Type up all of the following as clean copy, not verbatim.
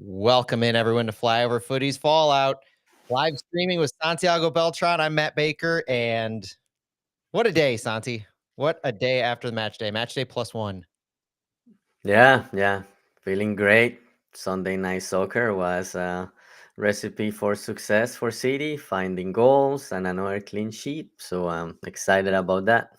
Welcome in everyone to Flyover Footies Fallout. Live streaming with Santiago Beltran. I'm Matt Baker, and what a day, Santi. What a day after the match day. Match day +1. Yeah, feeling great. Sunday night soccer was a recipe for success for City, finding goals and another clean sheet. So I'm excited about that.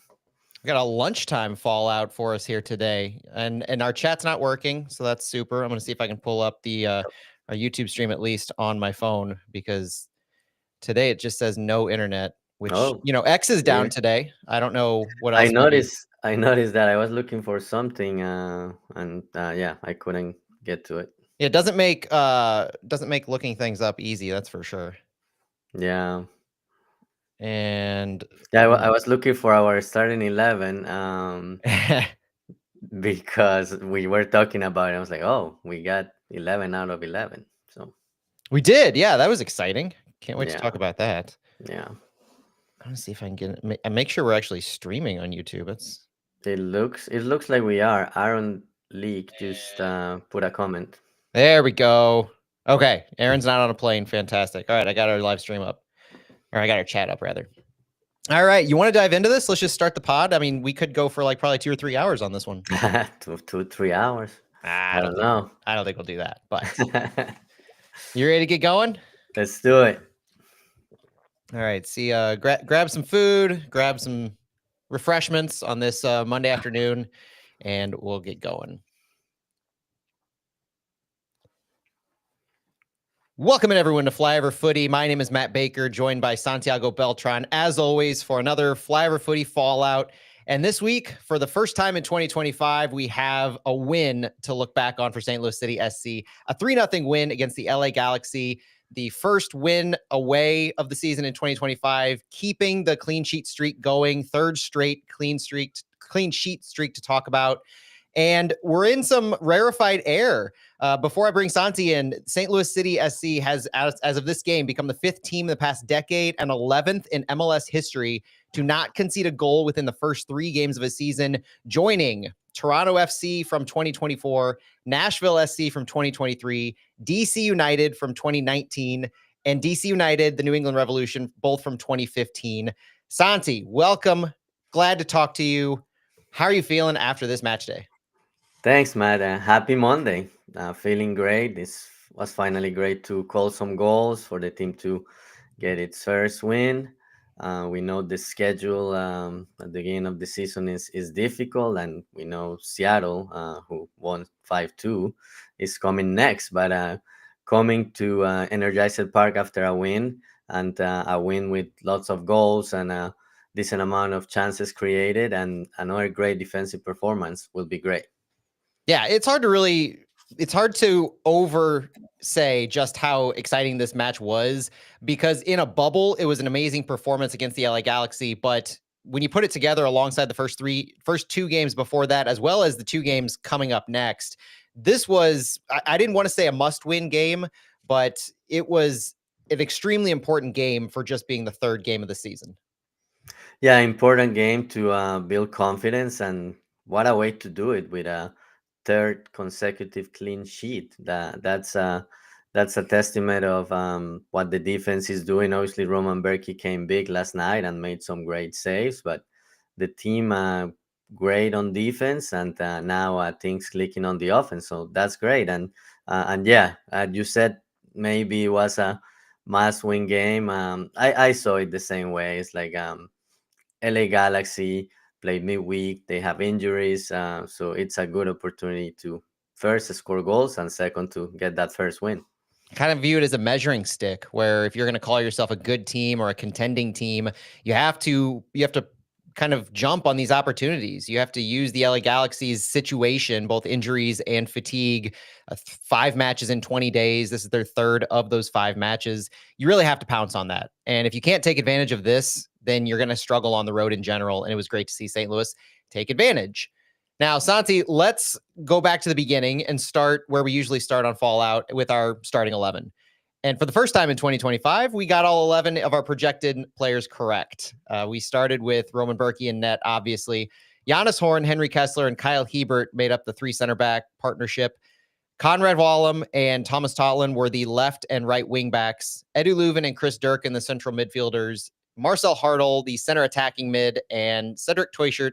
We got a lunchtime fallout for us here today. And our chat's not working, so that's super. I'm gonna see if I can pull up the our YouTube stream at least on my phone because today it just says no internet, which Oh, X is down weird. today. I don't know what I else might be. noticed. I noticed that I was looking for something, and yeah, I couldn't get to it. It doesn't make looking things up easy, that's for sure. Yeah, And yeah. I was looking for our starting 11, because we were talking about it. I was like, oh, we got 11 out of 11. So we did, yeah, that was exciting. Can't wait to yeah, talk about that. yeah. I wanna see if I can get it and make sure we're actually streaming on YouTube. It's It looks like we are. Aaron Leak just put a comment. There we go. Okay, Aaron's not on a plane, fantastic. Alright, I got our live stream up. Or I got our chat up, rather. Alright, you wanna dive into this? Let's just start the pod? I mean, we could go for, like, probably 2 or 3 hours on this one. 3 hours. I I don't don't think know. I don't think we'll do that, but you ready to get going? Let's do it. Alright, see, grab some food, grab some refreshments on this, Monday afternoon, and we'll get going. Welcome in everyone to Flyover Footy. My name is Matt Baker, joined by Santiago Beltran, as always, for another Flyover Footy Fallout. And this week, for the first time in 2025, we have a win to look back on for St. Louis City SC. A 3-0 win against the LA Galaxy. The first win away of the season in 2025, keeping the clean sheet streak going. Third straight clean sheet streak to talk about. And we're in some rarefied air. Before I bring Santi in, St. Louis City SC has, as of this game, become the 5th team in the past decade and 11th in MLS history to not concede a goal within the first 3 games of a season, joining Toronto FC from 2024, Nashville SC from 2023, DC United from 2019, and DC United, the New England Revolution, both from 2015. Santi, welcome. Glad to talk to you. How are you feeling after this match day? Thanks, Matt. Happy Monday. Feeling great. This was finally great to call some goals for the team to get its first win. We know the schedule at the beginning of the season is difficult, and we know Seattle, who won 5-2, is coming next. But coming to Energized Park after a win, and a win with lots of goals and a decent amount of chances created, and another great defensive performance will be great. Yeah, it's hard to over say just how exciting this match was, because in a bubble, it was an amazing performance against the LA Galaxy. But when you put it together alongside the first 2 games before that, as well as the 2 games coming up next, this was, I didn't want to say a must-win game, but it was an extremely important game for just being the 3rd game of the season. Yeah, important game to build confidence, and what a way to do it with a third consecutive clean sheet. That's a testament of what the defense is doing. Obviously, Roman Berkey came big last night and made some great saves, but the team great on defense, and now things clicking on the offense. So that's great. And yeah, you said maybe it was a must-win game. I saw it the same way. It's like LA Galaxy play midweek. They have injuries, so it's a good opportunity to first score goals and second to get that first win. Kind of view it as a measuring stick, where if you're going to call yourself a good team or a contending team, you have to kind of jump on these opportunities. You have to use the LA Galaxy's situation, both injuries and fatigue. 5 matches in 20 days. This is their 3rd of those 5 matches. You really have to pounce on that. And if you can't take advantage of this, then you're going to struggle on the road in general. And it was great to see St. Louis take advantage. Now, Santi, let's go back to the beginning and start where we usually start on Fallout, with our starting 11. And for the first time in 2025, we got all 11 of our projected players correct. We started with Roman Berkey in net, obviously. Giannis Horn, Henry Kessler, and Kyle Hebert made up the 3 center back partnership. Conrad Wallum and Thomas Totland were the left and right wing backs. Edu Leuven and Chris Durkin, the central midfielders. Marcel Hartl, the center attacking mid, and Cedric Teuchert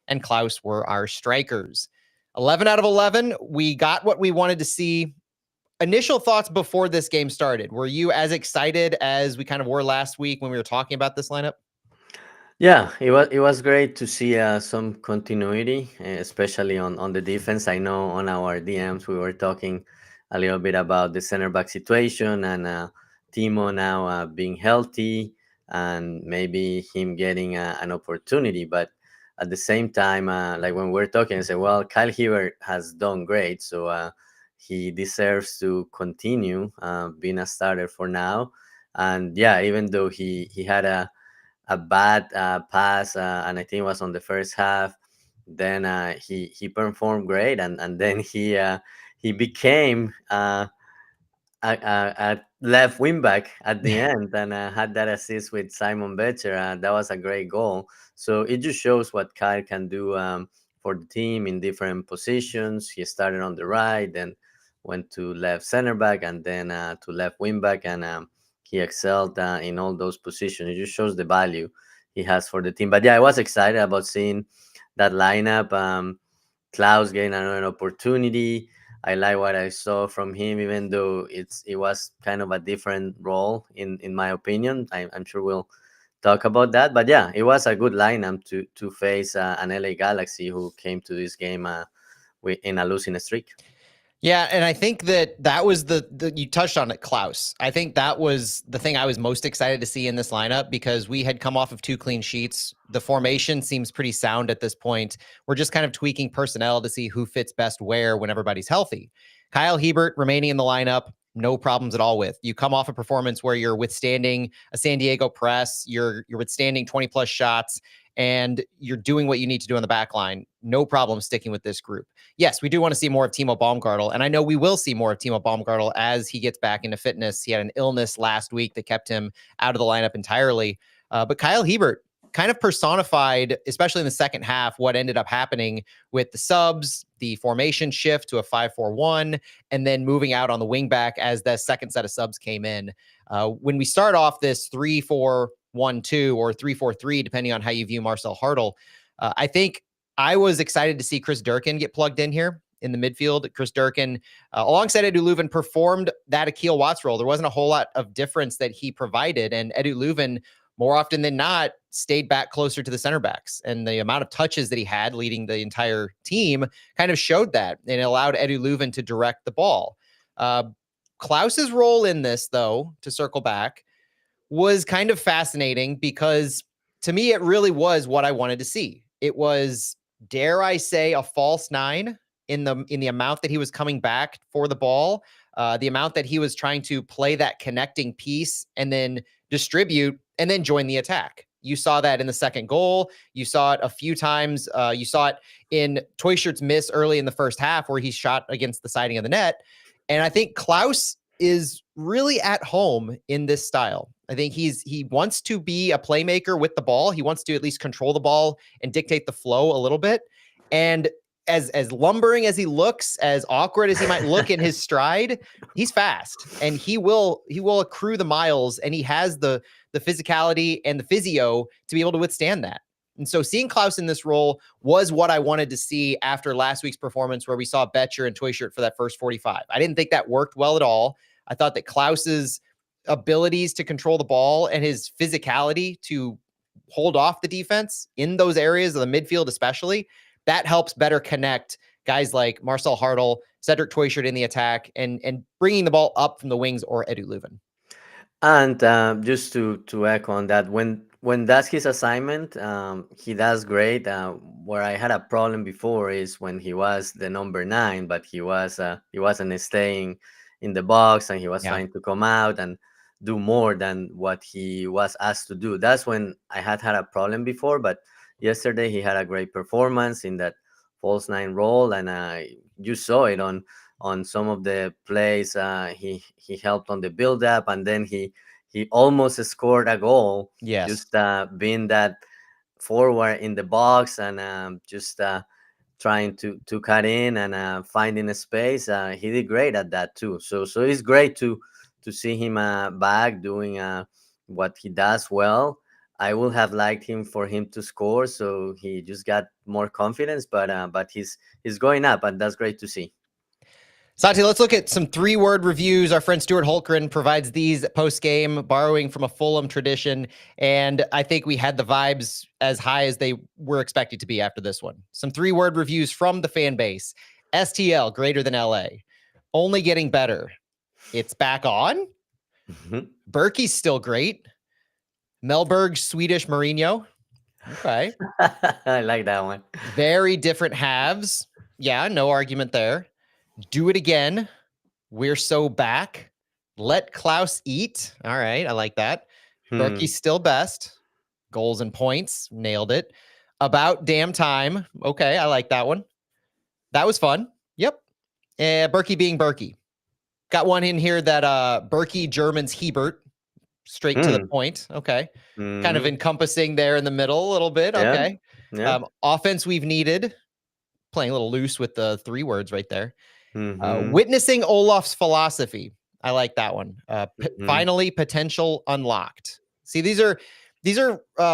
and Klaus were our strikers. 11 out of 11. We got what we wanted to see. Initial thoughts before this game started. Were you as excited as we kind of were last week when we were talking about this lineup? Yeah, it was great to see some continuity, especially on the defense. I know on our DMs we were talking a little bit about the center back situation and Timo now being healthy and maybe him getting an opportunity. But at the same time, like when we're talking, I say, well, Kyle Hibbert has done great, so he deserves to continue being a starter for now. And yeah, even though he had a bad pass, and I think it was on the first half. Then he performed great, and then he became a left wing back at the end, and had that assist with Simon Becher. That was a great goal. So it just shows what Kyle can do for the team in different positions. He started on the right, then went to left center back, and then to left wing back, and he excelled in all those positions. It just shows the value he has for the team. But yeah, I was excited about seeing that lineup. Klaus getting another opportunity. I like what I saw from him, even though it was kind of a different role in my opinion. I'm sure we'll talk about that. But yeah, it was a good lineup to face an LA Galaxy who came to this game in a losing streak. Yeah, and I think that was the you touched on it, Klaus. I think that was the thing I was most excited to see in this lineup because we had come off of 2 clean sheets. The formation seems pretty sound at this point. We're just kind of tweaking personnel to see who fits best where when everybody's healthy. Kyle Hibbert remaining in the lineup, no problems at all with. You come off a performance where you're withstanding a San Diego press, you're withstanding 20 plus shots, and you're doing what you need to do on the back line. No problem sticking with this group. Yes, we do want to see more of Timo Baumgartel, and I know we will see more of Timo Baumgartel as he gets back into fitness. He had an illness last week that kept him out of the lineup entirely. But Kyle Hibbert kind of personified, especially in the second half, what ended up happening with the subs, the formation shift to a 5-4-1, and then moving out on the wing back as the second set of subs came in. When we start off this 3-4-1-2 or 3-4-3, depending on how you view Marcel Hartl, I think I was excited to see Chris Durkin get plugged in here in the midfield. Chris Durkin, alongside Edu Leuven, performed that Akil Watts role. There wasn't a whole lot of difference that he provided, and Edu Leuven, more often than not, stayed back closer to the center backs. And the amount of touches that he had leading the entire team kind of showed that, and it allowed Edu Leuven to direct the ball. Klaus's role in this, though, to circle back, was kind of fascinating because to me, it really was what I wanted to see. It was, dare I say, a false nine in the amount that he was coming back for the ball, the amount that he was trying to play that connecting piece and then distribute and then join the attack. You saw that in the second goal. You saw it a few times. You saw it in Teuchert's miss early in the first half where he shot against the siding of the net. And I think Klaus is really at home in this style. I think he wants to be a playmaker with the ball. He wants to at least control the ball and dictate the flow a little bit. And as lumbering as he looks, as awkward as he might look in his stride, he's fast and he will accrue the miles, and he has the physicality and the physio to be able to withstand that. And so seeing Klaus in this role was what I wanted to see after last week's performance where we saw Betcher and Teuchert for that first 45. I didn't think that worked well at all. I thought that Klaus's abilities to control the ball and his physicality to hold off the defense in those areas of the midfield, especially, that helps better connect guys like Marcel Hartl, Cedric Teuchert in the attack, and bringing the ball up from the wings or Edu Leuven. And just to echo on that, when that's his assignment, he does great. Where I had a problem before is when he was the number 9, but he wasn't staying in the box, and he was Yeah. trying to come out and do more than what he was asked to do. That's when I had a problem before. But yesterday he had a great performance in that false 9 role, and you saw it on some of the plays. He helped on the build up, and then he almost scored a goal. Yes. Just being that forward in the box, and just trying to cut in and finding a space. He did great at that too. So it's great to see him back doing what he does well. I would have liked him for him to score, so he just got more confidence. But he's going up, and that's great to see. Santi, let's look at some 3-word reviews. Our friend Stuart Holtgren provides these post game, borrowing from a Fulham tradition. And I think we had the vibes as high as they were expected to be after this one. Some 3-word reviews from the fan base. STL, greater than LA. Only getting better. It's back on. Berkey's still great. Melberg, Swedish Mourinho. Okay. I like that one. Very different halves. Yeah, no argument there. Do it again. We're so back. Let Klaus eat. All right. I like that. Berkey's still best. Goals and points. Nailed it. About damn time. Okay. I like that one. That was fun. Yep. Berkey being Berkey. Got one in here that Berkey German's Hebert. Straight to the point. Okay. Kind of encompassing there in the middle a little bit. Yeah. Okay. Yeah. Offense we've needed. Playing a little loose with the 3 words right there. Mhm. Witnessing Olaf's philosophy. I like that one. Mhm. Finally, potential unlocked. See, these are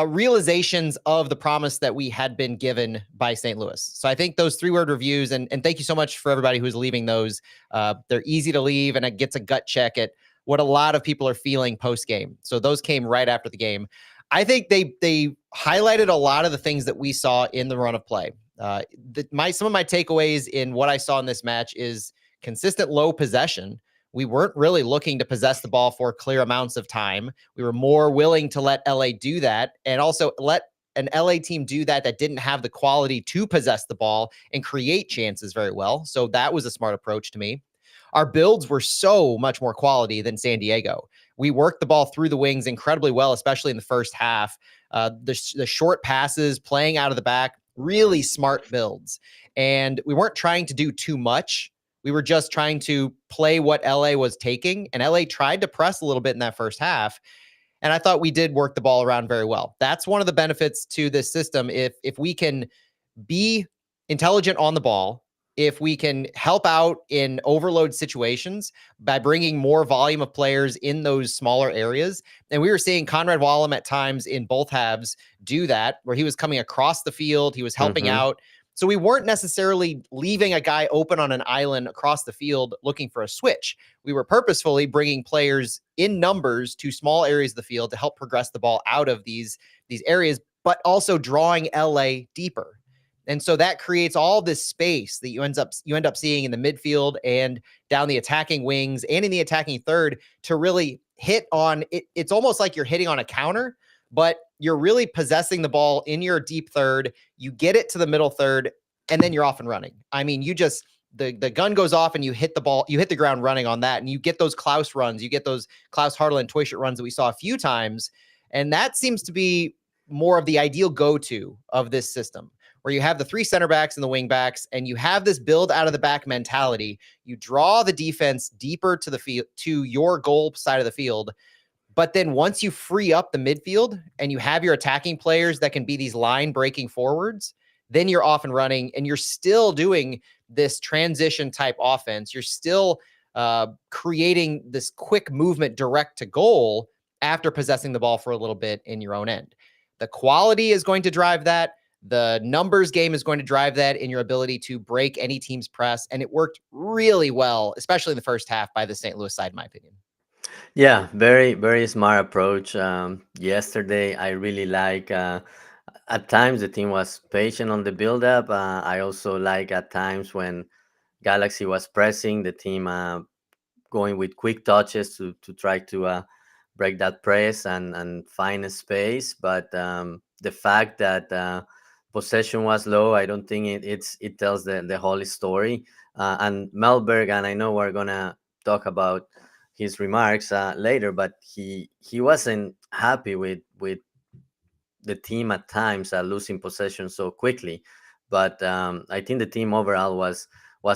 realizations of the promise that we had been given by St. Louis. So I think those 3-word reviews, and thank you so much for everybody who's leaving those. They're easy to leave, and it gets a gut check at what a lot of people are feeling post game. So those came right after the game. I think they highlighted a lot of the things that we saw in the run of play. Some of my takeaways in what I saw in this match is consistent low possession. We weren't really looking to possess the ball for clear amounts of time. We were more willing to let LA do that, and also let an LA team do that didn't have the quality to possess the ball and create chances very well. So that was a smart approach to me. Our builds were so much more quality than San Diego. We worked the ball through the wings incredibly well, especially in the first half. The short passes, playing out of the back, really smart builds. And we weren't trying to do too much. We were just trying to play what LA was taking. And LA tried to press a little bit in that first half. And I thought we did work the ball around very well. That's one of the benefits to this system. If we can be intelligent on the ball, if we can help out in overload situations by bringing more volume of players in those smaller areas. And we were seeing Conrad Wallem at times in both halves do that, where he was coming across the field, he was helping out. So we weren't necessarily leaving a guy open on an island across the field looking for a switch. We were purposefully bringing players in numbers to small areas of the field to help progress the ball out of these areas, but also drawing LA deeper. And so that creates all this space that you end up seeing in the midfield and down the attacking wings and in the attacking third to really hit on it. It's almost like you're hitting on a counter, but you're really possessing the ball in your deep third. You get it to the middle third, and then you're off and running. I mean, you just the gun goes off and you hit the ball, you hit the ground running on that, and you get those Klaus runs, you get those Klaus Hartland Toyshirt runs that we saw a few times, and that seems to be more of the ideal go-to of this system, where you have the 3 center backs and the wing backs, and you have this build out of the back mentality. You draw the defense deeper to the field, to your goal side of the field. But then once you free up the midfield and you have your attacking players that can be these line breaking forwards, then you're off and running, and you're still doing this transition type offense. You're still creating this quick movement direct to goal after possessing the ball for a little bit in your own end. The quality is going to drive that. The numbers game is going to drive that in your ability to break any team's press. And it worked really well, especially in the first half by the St. Louis side, in my opinion. Yeah, very very smart approach. Yesterday, I really like. At times, the team was patient on the build up. I also like at times when Galaxy was pressing the team, going with quick touches to try to break that press and find a space. But the fact that possession was low, I don't think it tells the whole story. And Melberg, and I know we're gonna talk about his remarks later, but he wasn't happy with the team at times losing possession so quickly. But I think the team overall was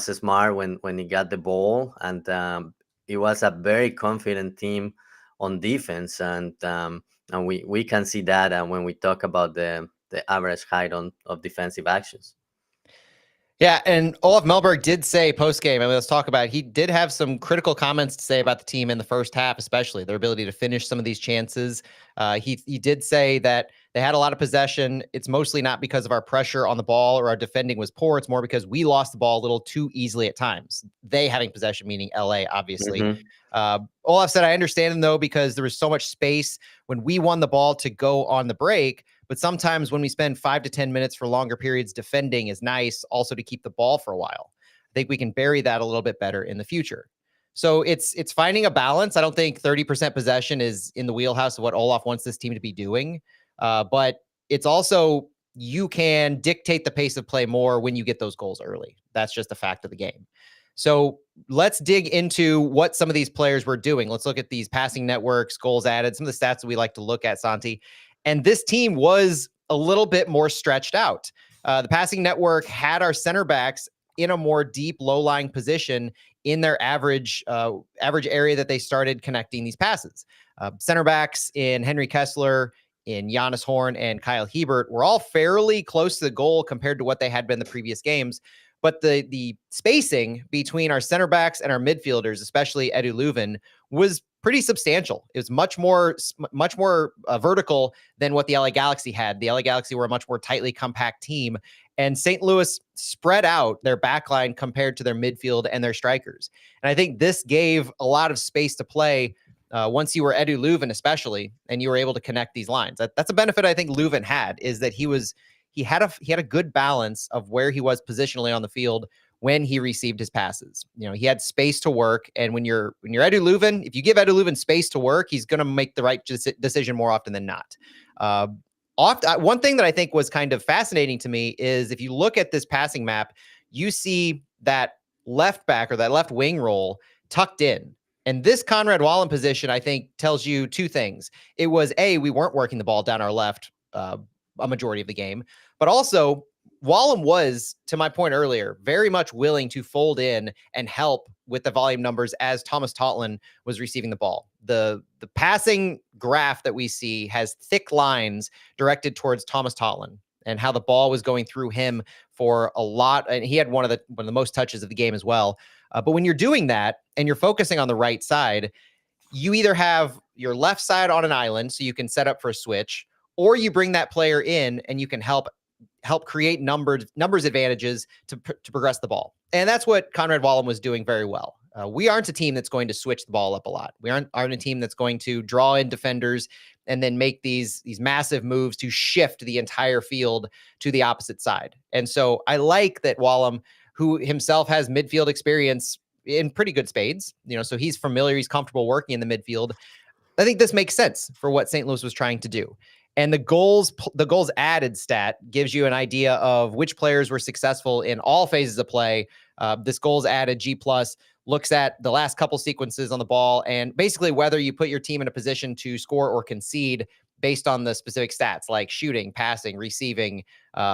smart when he got the ball, and it was a very confident team on defense, and we can see that when we talk about the average height of defensive actions. Yeah, and Olaf Melberg did say post game, and let's talk about it. He did have some critical comments to say about the team in the first half, especially their ability to finish some of these chances. He did say that they had a lot of possession. It's mostly not because of our pressure on the ball or our defending was poor. It's more because we lost the ball a little too easily at times. They having possession, meaning LA, obviously. Hmm. Olaf said, I understand him though, because there was so much space when we won the ball to go on the break. But sometimes when we spend 5 to 10 minutes for longer periods defending is nice also to keep the ball for a while. I think we can bury that a little bit better in the future. So it's finding a balance. I don't think 30% possession is in the wheelhouse of what Olaf wants this team to be doing. But it's also you can dictate the pace of play more when you get those goals early. That's just a fact of the game. So let's dig into what some of these players were doing. Let's look at these passing networks, goals added, some of the stats that we like to look at, Santi. And this team was a little bit more stretched out. The passing network had our center backs in a more deep, low-lying position in their average area that they started connecting these passes. Center backs in Henry Kessler, in Giannis Horn, and Kyle Hebert were all fairly close to the goal compared to what they had been the previous games. But the spacing between our center backs and our midfielders, especially Edu Leuven, was pretty substantial. It was much more vertical than what the LA Galaxy had. The LA Galaxy were a much more tightly compact team, and St. Louis spread out their backline compared to their midfield and their strikers. And I think this gave a lot of space to play once you were Edu Leuven, especially, and you were able to connect these lines. That's a benefit I think Leuven had, is that he had a good balance of where he was positionally on the field when he received his passes. You know, he had space to work, and when you're Edu Leuven, if you give Edu Leuven space to work, he's going to make the right decision more often than not. Uh, One thing that I think was kind of fascinating to me is if you look at this passing map, you see that left back or that left wing role tucked in. And this Conrad Wallen position, I think, tells you two things. It was we weren't working the ball down our left a majority of the game, but also Wallen was, to my point earlier, very much willing to fold in and help with the volume numbers as Thomas Totland was receiving the ball. The passing graph that we see has thick lines directed towards Thomas Totland and how the ball was going through him for a lot. And he had one of the most touches of the game as well. But when you're doing that and you're focusing on the right side, you either have your left side on an island so you can set up for a switch, or you bring that player in and you can help create numbers advantages to progress the ball. And that's what Conrad Wallen was doing very well. We aren't a team that's going to switch the ball up a lot. We aren't a team that's going to draw in defenders and then make these massive moves to shift the entire field to the opposite side. And so I like that Wallen, who himself has midfield experience in pretty good spades, so he's familiar, he's comfortable working in the midfield. I think this makes sense for what St. Louis was trying to do. And the goals added stat gives you an idea of which players were successful in all phases of play. This goals added G plus looks at the last couple sequences on the ball and basically whether you put your team in a position to score or concede based on the specific stats like shooting, passing, receiving,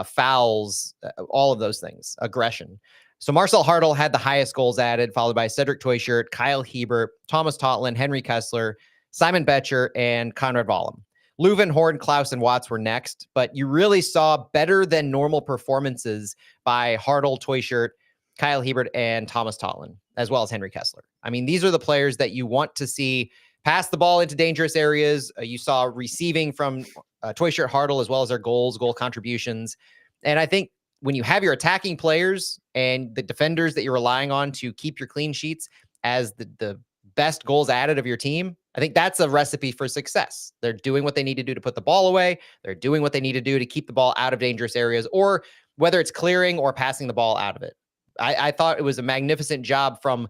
fouls, all of those things, aggression. So Marcel Hartl had the highest goals added, followed by Cedric Toyshirt, Kyle Hebert, Thomas Totland, Henry Kessler, Simon Betcher, and Conrad Wallen. Leuven, Horn, Klaus, and Watts were next, but you really saw better than normal performances by Hartl, Toyshirt, Kyle Hebert, and Thomas Totland, as well as Henry Kessler. I mean, these are the players that you want to see pass the ball into dangerous areas. You saw receiving from Toyshirt, Hartl, as well as their goal contributions. And I think when you have your attacking players and the defenders that you're relying on to keep your clean sheets as the best goals added of your team, I think that's a recipe for success. They're doing what they need to do to put the ball away. They're doing what they need to do to keep the ball out of dangerous areas, or whether it's clearing or passing the ball out of it. I thought it was a magnificent job from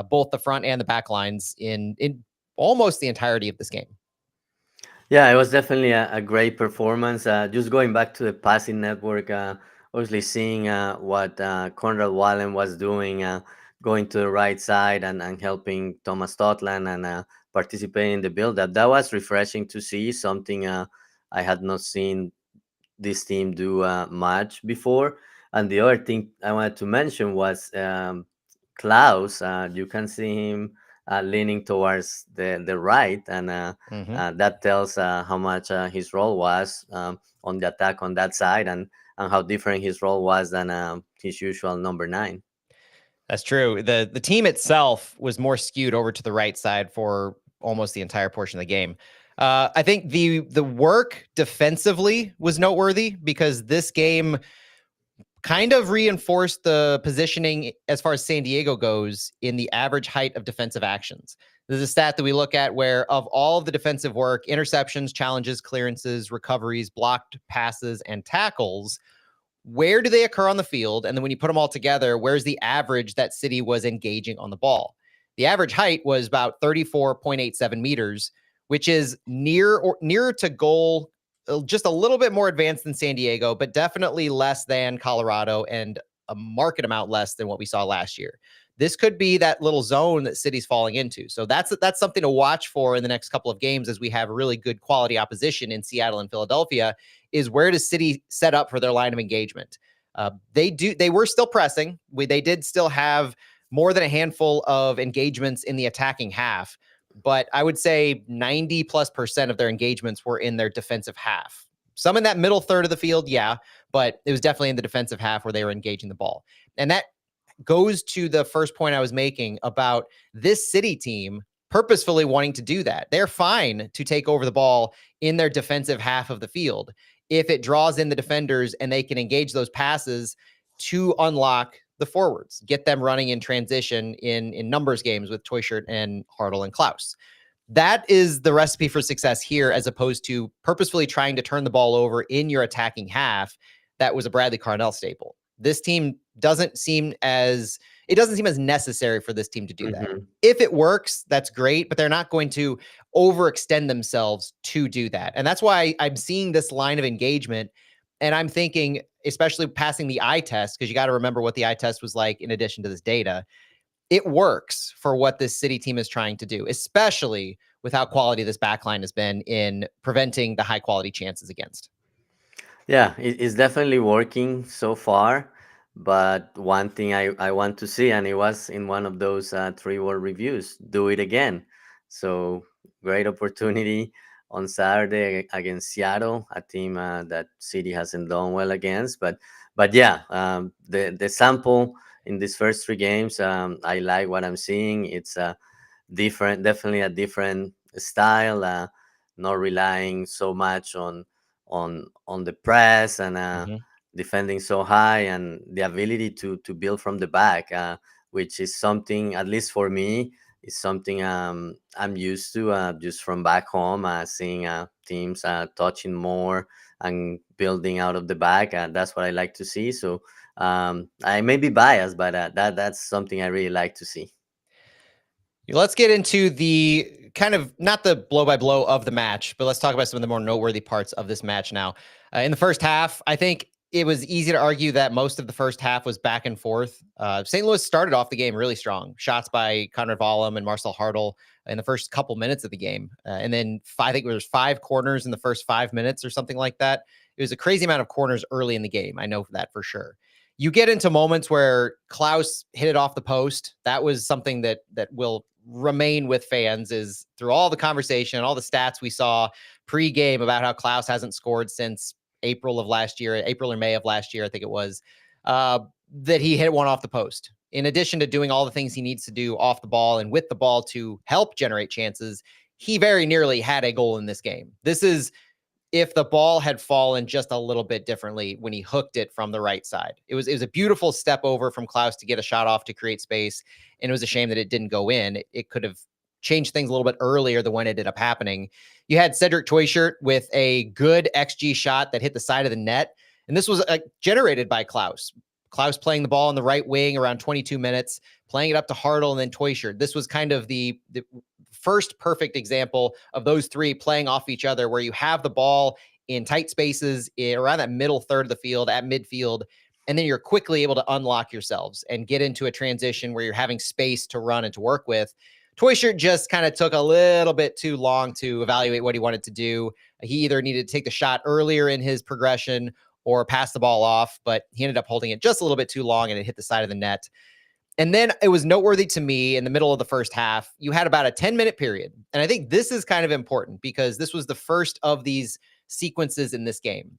both the front and the back lines in almost the entirety of this game. Yeah, it was definitely a great performance. Just going back to the passing network, obviously seeing what Conrad Wallen was doing, going to the right side and helping Thomas Totland and participating in the build-up. That was refreshing to see, something I had not seen this team do much before. And the other thing I wanted to mention was Klaus. You can see him leaning towards the right, and that tells how much his role was on the attack on that side. And and how different his role was than his usual number 9. That's true. The team itself was more skewed over to the right side for almost the entire portion of the game. I think the work defensively was noteworthy because this game kind of reinforced the positioning as far as San Diego goes in the average height of defensive actions. There's a stat that we look at where of all of the defensive work, interceptions, challenges, clearances, recoveries, blocked passes, and tackles, where do they occur on the field? And then when you put them all together, where's the average that City was engaging on the ball? The average height was about 34.87 meters, which is nearer to goal, just a little bit more advanced than San Diego, but definitely less than Colorado and a market amount less than what we saw last year. This could be that little zone that City's falling into. So that's something to watch for in the next couple of games as we have really good quality opposition in Seattle and Philadelphia. Is where does City set up for their line of engagement? They were still pressing. They did still have more than a handful of engagements in the attacking half, but I would say 90+% of their engagements were in their defensive half. Some in that middle third of the field, yeah, but it was definitely in the defensive half where they were engaging the ball. And that goes to the first point I was making about this City team purposefully wanting to do that. They're fine to take over the ball in their defensive half of the field if it draws in the defenders and they can engage those passes to unlock the forwards, get them running in transition in numbers games with Toyshirt and Hartle and Klaus. That is the recipe for success here, as opposed to purposefully trying to turn the ball over in your attacking half. That was a Bradley Carnell staple. This team doesn't seem as necessary for this team to do that. If it works, that's great, but they're not going to overextend themselves to do that. And that's why I'm seeing this line of engagement. And I'm thinking, especially passing the eye test, because you got to remember what the eye test was like in addition to this data. It works for what this City team is trying to do, especially with how quality this backline has been in preventing the high quality chances against. Yeah, it's definitely working so far. But one thing I want to see, and it was in one of those 3 word reviews, do it again. So great opportunity on Saturday against Seattle, a team that City hasn't done well against. But yeah, the sample in these first 3 games, I like what I'm seeing. It's definitely a different style, not relying so much on the press and defending so high, and the ability to build from the back, which is something, at least for me, is something I'm used to just from back home, seeing teams touching more and building out of the back. That's what I like to see. So I may be biased, but that's something I really like to see. Let's get into the kind of not the blow by blow of the match, but let's talk about some of the more noteworthy parts of this match now. In the first half, I think it was easy to argue that most of the first half was back and forth. St. Louis started off the game really strong. Shots by Conrad Vollum and Marcel Hartle in the first couple minutes of the game. And then I think there was 5 corners in the first 5 minutes or something like that. It was a crazy amount of corners early in the game. I know that for sure. You get into moments where Klaus hit it off the post. That was something that will remain with fans, is through all the conversation, all the stats we saw pre-game about how Klaus hasn't scored since April or May of last year, I think it was, that he hit one off the post. In addition to doing all the things he needs to do off the ball and with the ball to help generate chances, he very nearly had a goal in this game. This is if the ball had fallen just a little bit differently when he hooked it from the right side. It was a beautiful step over from Klaus to get a shot off to create space, and it was a shame that it didn't go in. It could have changed things a little bit earlier than when it ended up happening. You had Cedric Toyshirt with a good XG shot that hit the side of the net, and this was generated by Klaus. Klaus playing the ball on the right wing around 22 minutes, playing it up to Hartle and then Toyshirt. This was kind of the first perfect example of those 3 playing off each other, where you have the ball in tight spaces around that middle third of the field at midfield, and then you're quickly able to unlock yourselves and get into a transition where you're having space to run and to work with. Toyshirt just kind of took a little bit too long to evaluate what he wanted to do. He either needed to take the shot earlier in his progression or pass the ball off, but he ended up holding it just a little bit too long and it hit the side of the net. And then it was noteworthy to me in the middle of the first half, you had about a 10-minute period. And I think this is kind of important because this was the first of these sequences in this game.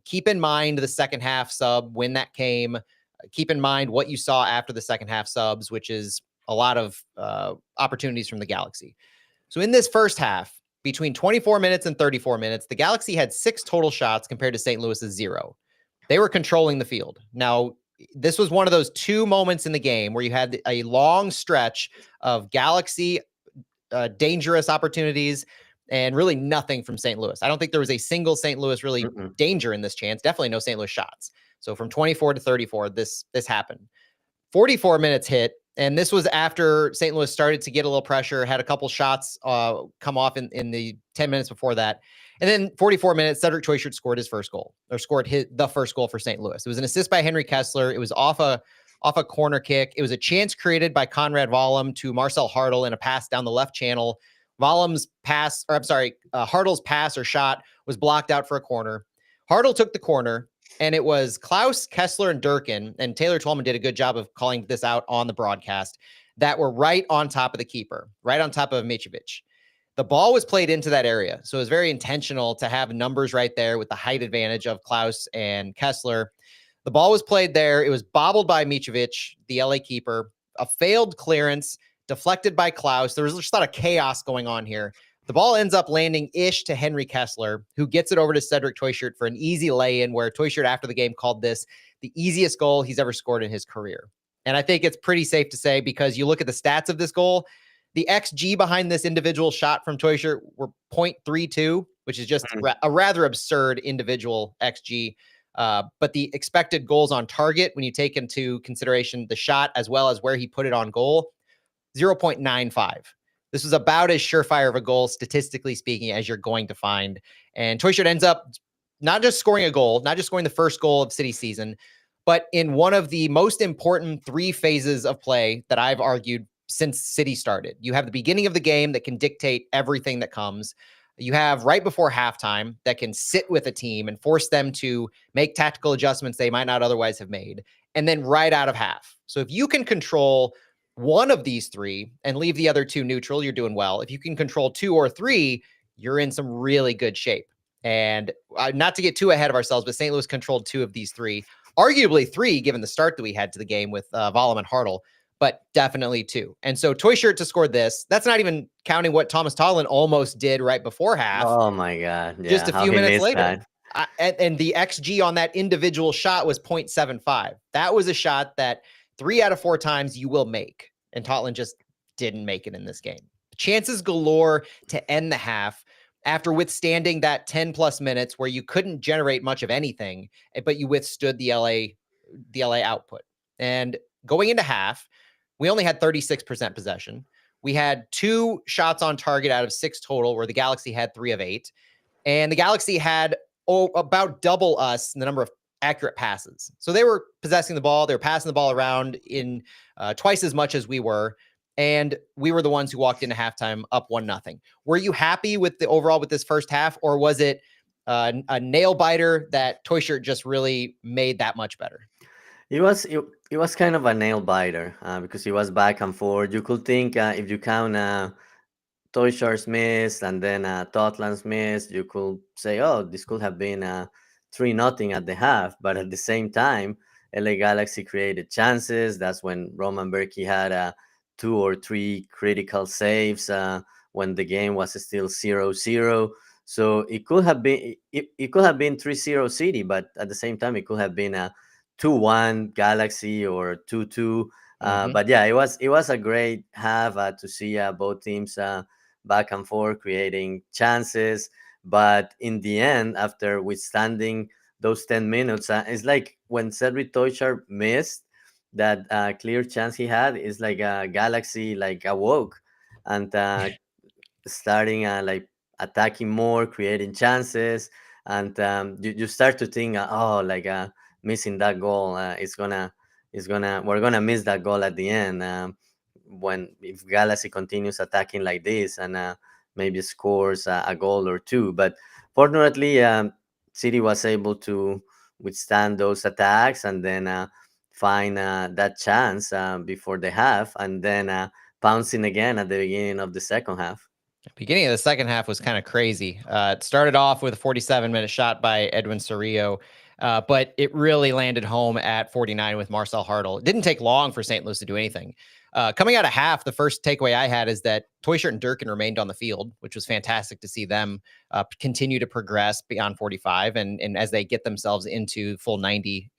Keep in mind the second half sub when that came. Keep in mind what you saw after the second half subs, which is a lot of opportunities from the Galaxy. So in this first half, between 24 minutes and 34 minutes, the Galaxy had 6 total shots compared to St. Louis's 0. They were controlling the field. Now, this was one of those 2 moments in the game where you had a long stretch of Galaxy dangerous opportunities and really nothing from St. Louis. I don't think there was a single St. Louis really danger in this chance. Definitely no St. Louis shots. So from 24 to 34, this happened. 44 minutes hit, and this was after St. Louis started to get a little pressure, had a couple shots come off in the 10 minutes before that. And then 44 minutes, Cedric Choichard scored his first goal, or scored the first goal for St. Louis. It was an assist by Henry Kessler. It was off a corner kick. It was a chance created by Conrad Vollum to Marcel Hartl in a pass down the left channel. Vollum's pass, or I'm sorry, Hartl's pass or shot was blocked out for a corner. Hartl took the corner, and it was Klaus, Kessler, and Durkin, and Taylor Twellman did a good job of calling this out on the broadcast, that were right on top of the keeper, right on top of Mitrovic. The ball was played into that area, so it was very intentional to have numbers right there with the height advantage of Klaus and Kessler. The ball was played there. It was bobbled by Mitrovic, the LA keeper, a failed clearance, deflected by Klaus. There was just a lot of chaos going on here. The ball ends up landing ish to Henry Kessler, who gets it over to Cedric Choichard for an easy lay-in, where Choichard after the game called this the easiest goal he's ever scored in his career. And I think it's pretty safe to say, because you look at the stats of this goal, the XG behind this individual shot from Choichard were 0.32, which is just a rather absurd individual XG. But the expected goals on target, when you take into consideration the shot as well as where he put it on goal, 0.95. This was about as surefire of a goal, statistically speaking, as you're going to find. And Choichard ends up not just scoring a goal, not just scoring the first goal of City season, but in one of the most important 3 phases of play that I've argued since City started. You have the beginning of the game that can dictate everything that comes. You have right before halftime that can sit with a team and force them to make tactical adjustments they might not otherwise have made. And then right out of half. So if you can control one of these 3 and leave the other 2 neutral, you're doing well. If you can control 2 or 3, you're in some really good shape. And not to get too ahead of ourselves, but St. Louis controlled 2 of these 3, arguably 3, given the start that we had to the game with Vollum and Hartl, but definitely 2. And so Choichard to score this, that's not even counting what Thomas Tolland almost did right before half. Oh my God. Yeah, just a few minutes later. That. And the XG on that individual shot was 0.75. That was a shot that 3 out of 4 times you will make. And Totland just didn't make it in this game. Chances galore to end the half after withstanding that 10 plus minutes where you couldn't generate much of anything, but you withstood the LA output. And going into half, we only had 36% possession. We had 2 shots on target out of 6 total, where the Galaxy had 3 of 8. And the Galaxy had about double us in the number of accurate passes. So they were possessing the ball. They were passing the ball around in twice as much as we were. And we were the ones who walked into halftime up 1-0. Were you happy with the overall with this first half, or was it a nail biter that Choichard just really made that much better? It was kind of a nail biter because it was back and forth. You could think if you count Choichard's miss and then Totland's miss, you could say, oh, this could have been 3-0 at the half. But at the same time, LA Galaxy created chances. That's when Roman Berkey had 2 or 3 critical saves when the game was still 0-0. So it could have been 3-0 City, but at the same time, it could have been a 2-1 Galaxy or 2-2. But yeah, it was a great half to see both teams back and forth creating chances. But in the end, after withstanding those 10 minutes, it's like when Cedric Choichard missed that clear chance he had, it's like a Galaxy like awoke and starting like attacking more, creating chances, and you start to think, missing that goal we're gonna miss that goal at the end when if Galaxy continues attacking like this and maybe scores a goal or 2. But fortunately, City was able to withstand those attacks and then find that chance before the half, and then pouncing again at the beginning of the second half. Beginning of the second half was kind of crazy. It started off with a 47-minute shot by Edwin Cerrillo, but it really landed home at 49 with Marcel Hartel. It didn't take long for St. Louis to do anything. Coming out of half, the first takeaway I had is that Toyshirt and Durkin remained on the field, which was fantastic to see them continue to progress beyond 45 and as they get themselves into full 90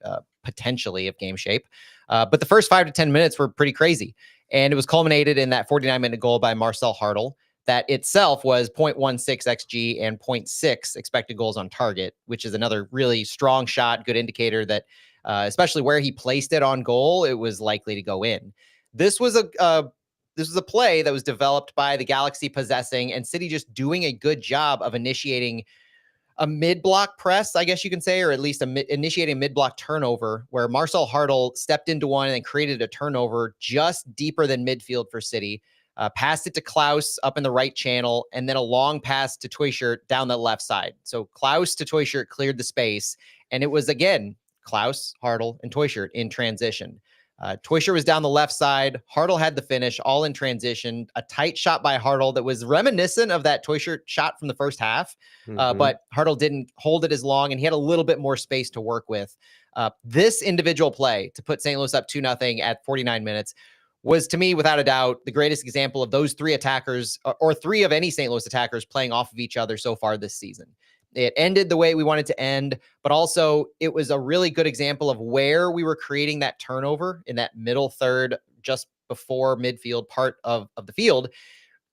potentially of game shape. But the first 5 to 10 minutes were pretty crazy. And it was culminated in that 49-minute goal by Marcel Hartel that itself was 0.16 XG and 0.6 expected goals on target, which is another really strong shot, good indicator that especially where he placed it on goal, it was likely to go in. This was a play that was developed by the Galaxy possessing and City just doing a good job of initiating a mid-block press, I guess you can say, or at least initiating a mid-block turnover where Marcel Hartel stepped into one and created a turnover just deeper than midfield for City. Passed it to Klaus up in the right channel, and then a long pass to Toyshirt down the left side. So Klaus to Toyshirt cleared the space, and it was again Klaus, Hartel, and Toyshirt in transition. Toyshirt was down the left side. Hartel had the finish, all in transition. A tight shot by Hartel that was reminiscent of that Toyshirt shot from the first half, but Hartel didn't hold it as long, and he had a little bit more space to work with. This individual play to put St. Louis up 2-0 at 49 minutes was, to me, without a doubt, the greatest example of those three attackers or three of any St. Louis attackers playing off of each other so far this season. It ended the way we wanted to end, but also it was a really good example of where we were creating that turnover in that middle third, just before midfield part of the field.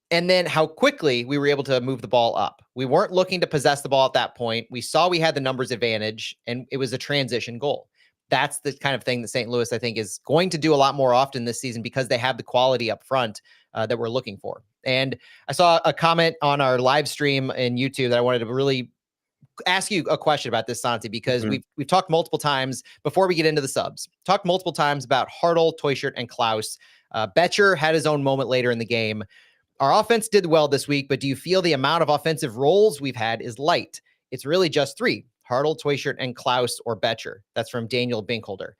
And then how quickly we were able to move the ball up. We weren't looking to possess the ball at that point. We saw we had the numbers advantage, and it was a transition goal. That's the kind of thing that St. Louis, I think, is going to do a lot more often this season because they have the quality up front that we're looking for. And I saw a comment on our live stream in YouTube that I wanted to really ask you a question about this, Santi, because we've talked multiple times before we get into the subs, talked multiple times about Hartel, Toyshirt, and Klaus. Betcher had his own moment later in the game. Our offense did well this week, but do you feel the amount of offensive roles we've had is light? It's really just three: Hartel, Toyshirt, and Klaus or Betcher. That's from Daniel Binkholder.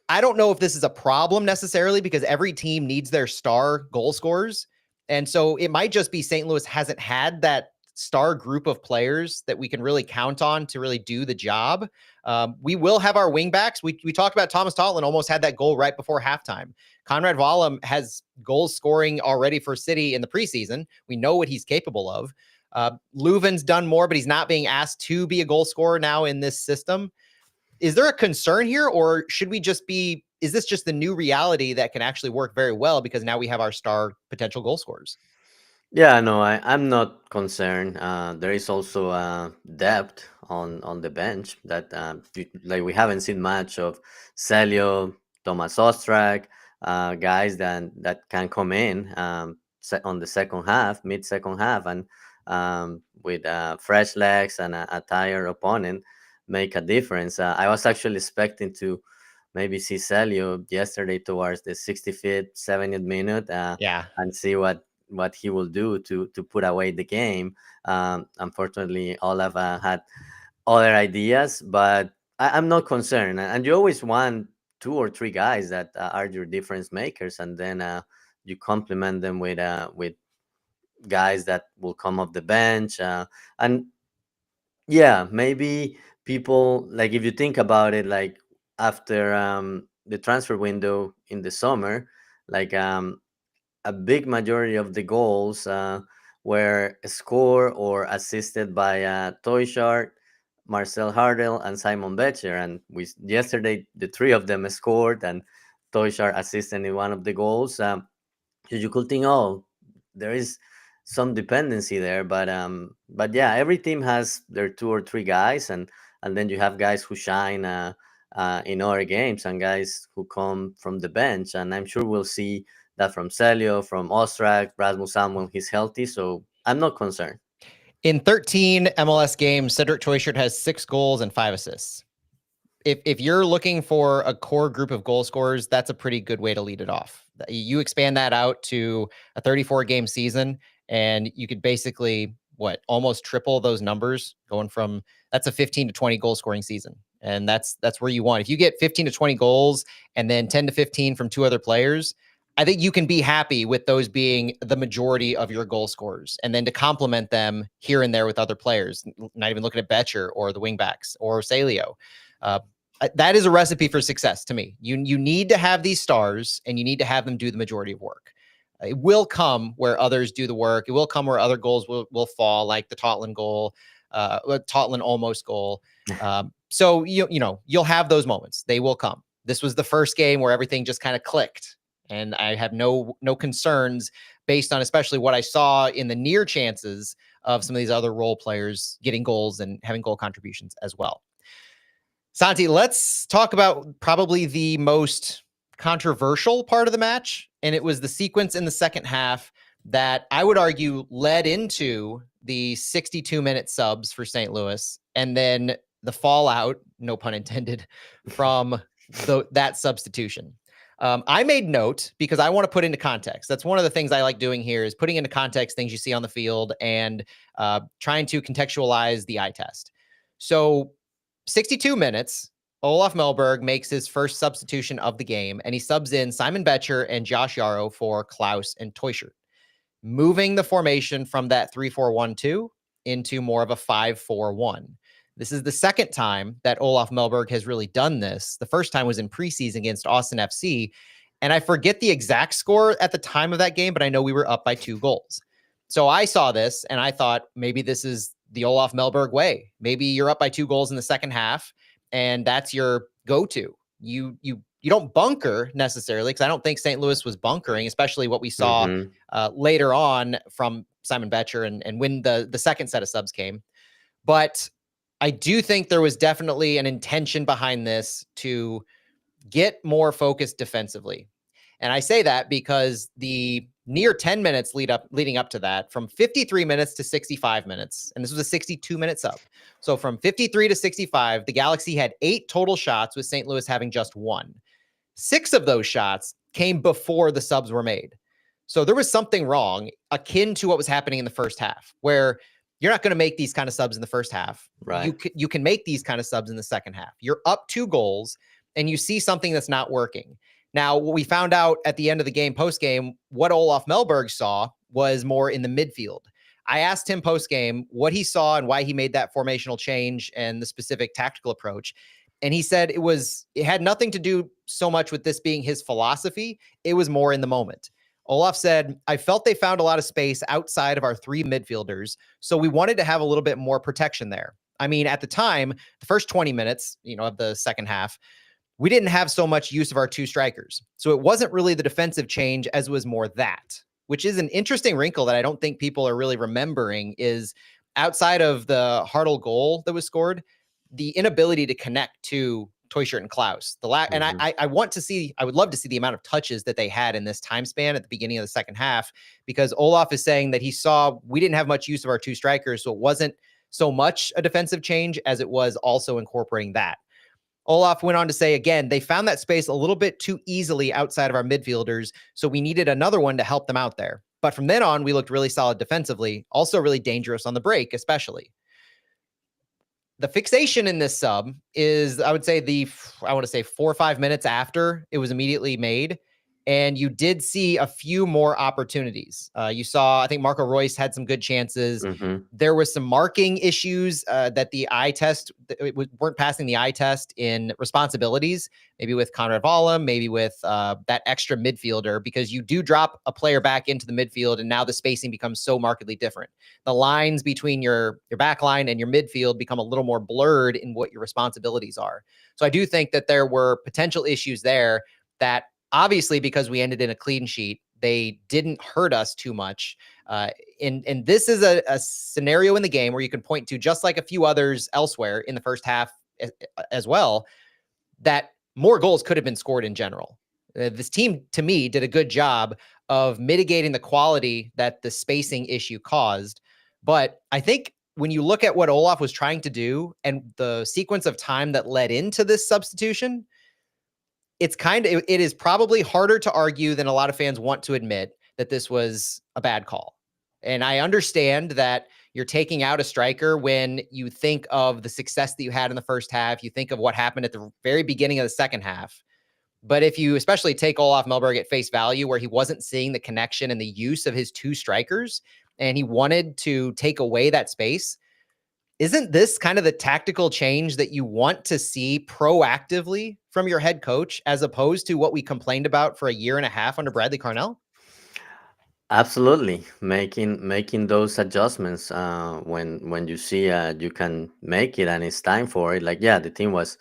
I don't know if this is a problem necessarily because every team needs their star goal scorers. And so it might just be St. Louis hasn't had that star group of players that we can really count on to really do the job. We will have our wingbacks. We talked about Thomas Totland almost had that goal right before halftime. Conrad Wallem has goals scoring already for City in the preseason. We know what he's capable of. Leuven's done more, but he's not being asked to be a goal scorer now in this system. Is there a concern here, or should we just be, is this just the new reality that can actually work very well because now we have our star potential goal scorers? Yeah, no, I'm not concerned. There is also depth on the bench that like we haven't seen much of Celio, Thomas Ostrak, guys that can come in on the second half, mid second half, and with fresh legs and a tired opponent make a difference. I was actually expecting to maybe see Celio yesterday towards the 65th, 70th minute, Yeah. and see what he will do to put away the game. Unfortunately, Olaf had other ideas, but I'm not concerned. And you always want two or three guys that are your difference makers, and then you complement them with guys that will come off the bench. And yeah, maybe people, like, if you think about it, like after the transfer window in the summer, like a big majority of the goals were scored or assisted by Toy Shark, Marcel Hardel, and Simon Betcher. And yesterday, the three of them scored, and Toy Shark assisted in one of the goals. So you could think, oh, there is some dependency there, but yeah, every team has their two or three guys, and then you have guys who shine in other games and guys who come from the bench, and I'm sure we'll see that from Celio, from Ostrak, Rasmus Samuel, he's healthy, so I'm not concerned. In 13 MLS games, Cedric Toyshirt has 6 goals and 5 assists. If you're looking for a core group of goal scorers, that's a pretty good way to lead it off. You expand that out to a 34 game season, and you could basically almost triple those numbers, going from that's a 15 to 20 goal scoring season. And that's where you want. If you get 15 to 20 goals and then 10 to 15 from 2 other players, I think you can be happy with those being the majority of your goal scorers, and then to complement them here and there with other players, not even looking at Betcher or the wingbacks or Salio. That is a recipe for success to me. You need to have these stars, and you need to have them do the majority of work. It will come where others do the work. It will come where other goals will fall, like the Totland goal, Totland almost goal. So you'll have those moments. They will come. This was the first game where everything just kind of clicked, and I have no concerns based on especially what I saw in the near chances of some of these other role players getting goals and having goal contributions as well. Santi, let's talk about probably the most controversial part of the match, and it was the sequence in the second half that I would argue led into the 62-minute subs for St. Louis, and then the fallout, no pun intended, from that substitution. I made note because I want to put into context. That's one of the things I like doing here is putting into context things you see on the field and trying to contextualize the eye test. So 62 minutes, Olaf Melberg makes his first substitution of the game, and he subs in Simon Betcher and Josh Yarrow for Klaus and Teuscher, moving the formation from that 3-4-1-2 into more of a 5-4-1. This is the second time that Olaf Melberg has really done this. The first time was in preseason against Austin FC. And I forget the exact score at the time of that game, but I know we were up by 2 goals. So I saw this and I thought maybe this is the Olaf Melberg way. Maybe you're up by 2 goals in the second half, and that's your go-to. You don't bunker necessarily, because I don't think St. Louis was bunkering, especially what we saw later on from Simon Betcher and when the second set of subs came. But I do think there was definitely an intention behind this to get more focused defensively. And I say that because the near 10 minutes leading up to that, from 53 minutes to 65 minutes, and this was a 62-minute sub. So from 53 to 65, the Galaxy had 8 total shots, with St. Louis having just 1. 6 of those shots came before the subs were made. So there was something wrong, akin to what was happening in the first half, where you're not going to make these kind of subs in the first half. Right. You can make these kind of subs in the second half. You're up 2 goals, and you see something that's not working. Now, what we found out at the end of the game, post-game, what Olaf Melberg saw was more in the midfield. I asked him post-game what he saw and why he made that formational change and the specific tactical approach. And he said it had nothing to do so much with this being his philosophy. It was more in the moment. Olaf said, I felt they found a lot of space outside of our 3 midfielders, so we wanted to have a little bit more protection there. I mean, at the time, the first 20 minutes, of the second half, we didn't have so much use of our 2 strikers. So it wasn't really the defensive change as it was more that, which is an interesting wrinkle that I don't think people are really remembering, is outside of the Hartl goal that was scored, the inability to connect to Teuscher and Klaus. And I would love to see the amount of touches that they had in this time span at the beginning of the second half, because Olaf is saying that he saw we didn't have much use of our 2 strikers. So it wasn't so much a defensive change as it was also incorporating that. Olaf went on to say, again, they found that space a little bit too easily outside of our midfielders, so we needed another one to help them out there. But from then on, we looked really solid defensively, also really dangerous on the break, especially. The fixation in this sub is, I would say, 4 or 5 minutes after it was immediately made. And you did see a few more opportunities. You saw, I think Marco Reus had some good chances. There was some marking issues that the eye test weren't passing the eye test in responsibilities, maybe with Conrad Wallem, maybe with that extra midfielder, because you do drop a player back into the midfield, and now the spacing becomes so markedly different. The lines between your back line and your midfield become a little more blurred in what your responsibilities are. So I do think that there were potential issues there that, obviously, because we ended in a clean sheet, they didn't hurt us too much. And this is a scenario in the game where you can point to, just like a few others elsewhere in the first half as well, that more goals could have been scored in general. This team, to me, did a good job of mitigating the quality that the spacing issue caused. But I think when you look at what Olaf was trying to do and the sequence of time that led into this substitution, it is probably harder to argue than a lot of fans want to admit that this was a bad call. And I understand that you're taking out a striker when you think of the success that you had in the first half. You think of what happened at the very beginning of the second half. But if you especially take Olaf Melberg at face value, where he wasn't seeing the connection and the use of his two strikers, and he wanted to take away that space, isn't this kind of the tactical change that you want to see proactively from your head coach, as opposed to what we complained about for a year and a half under Bradley Carnell? Absolutely, making those adjustments when you see you can make it and it's time for it. Like, yeah, the team was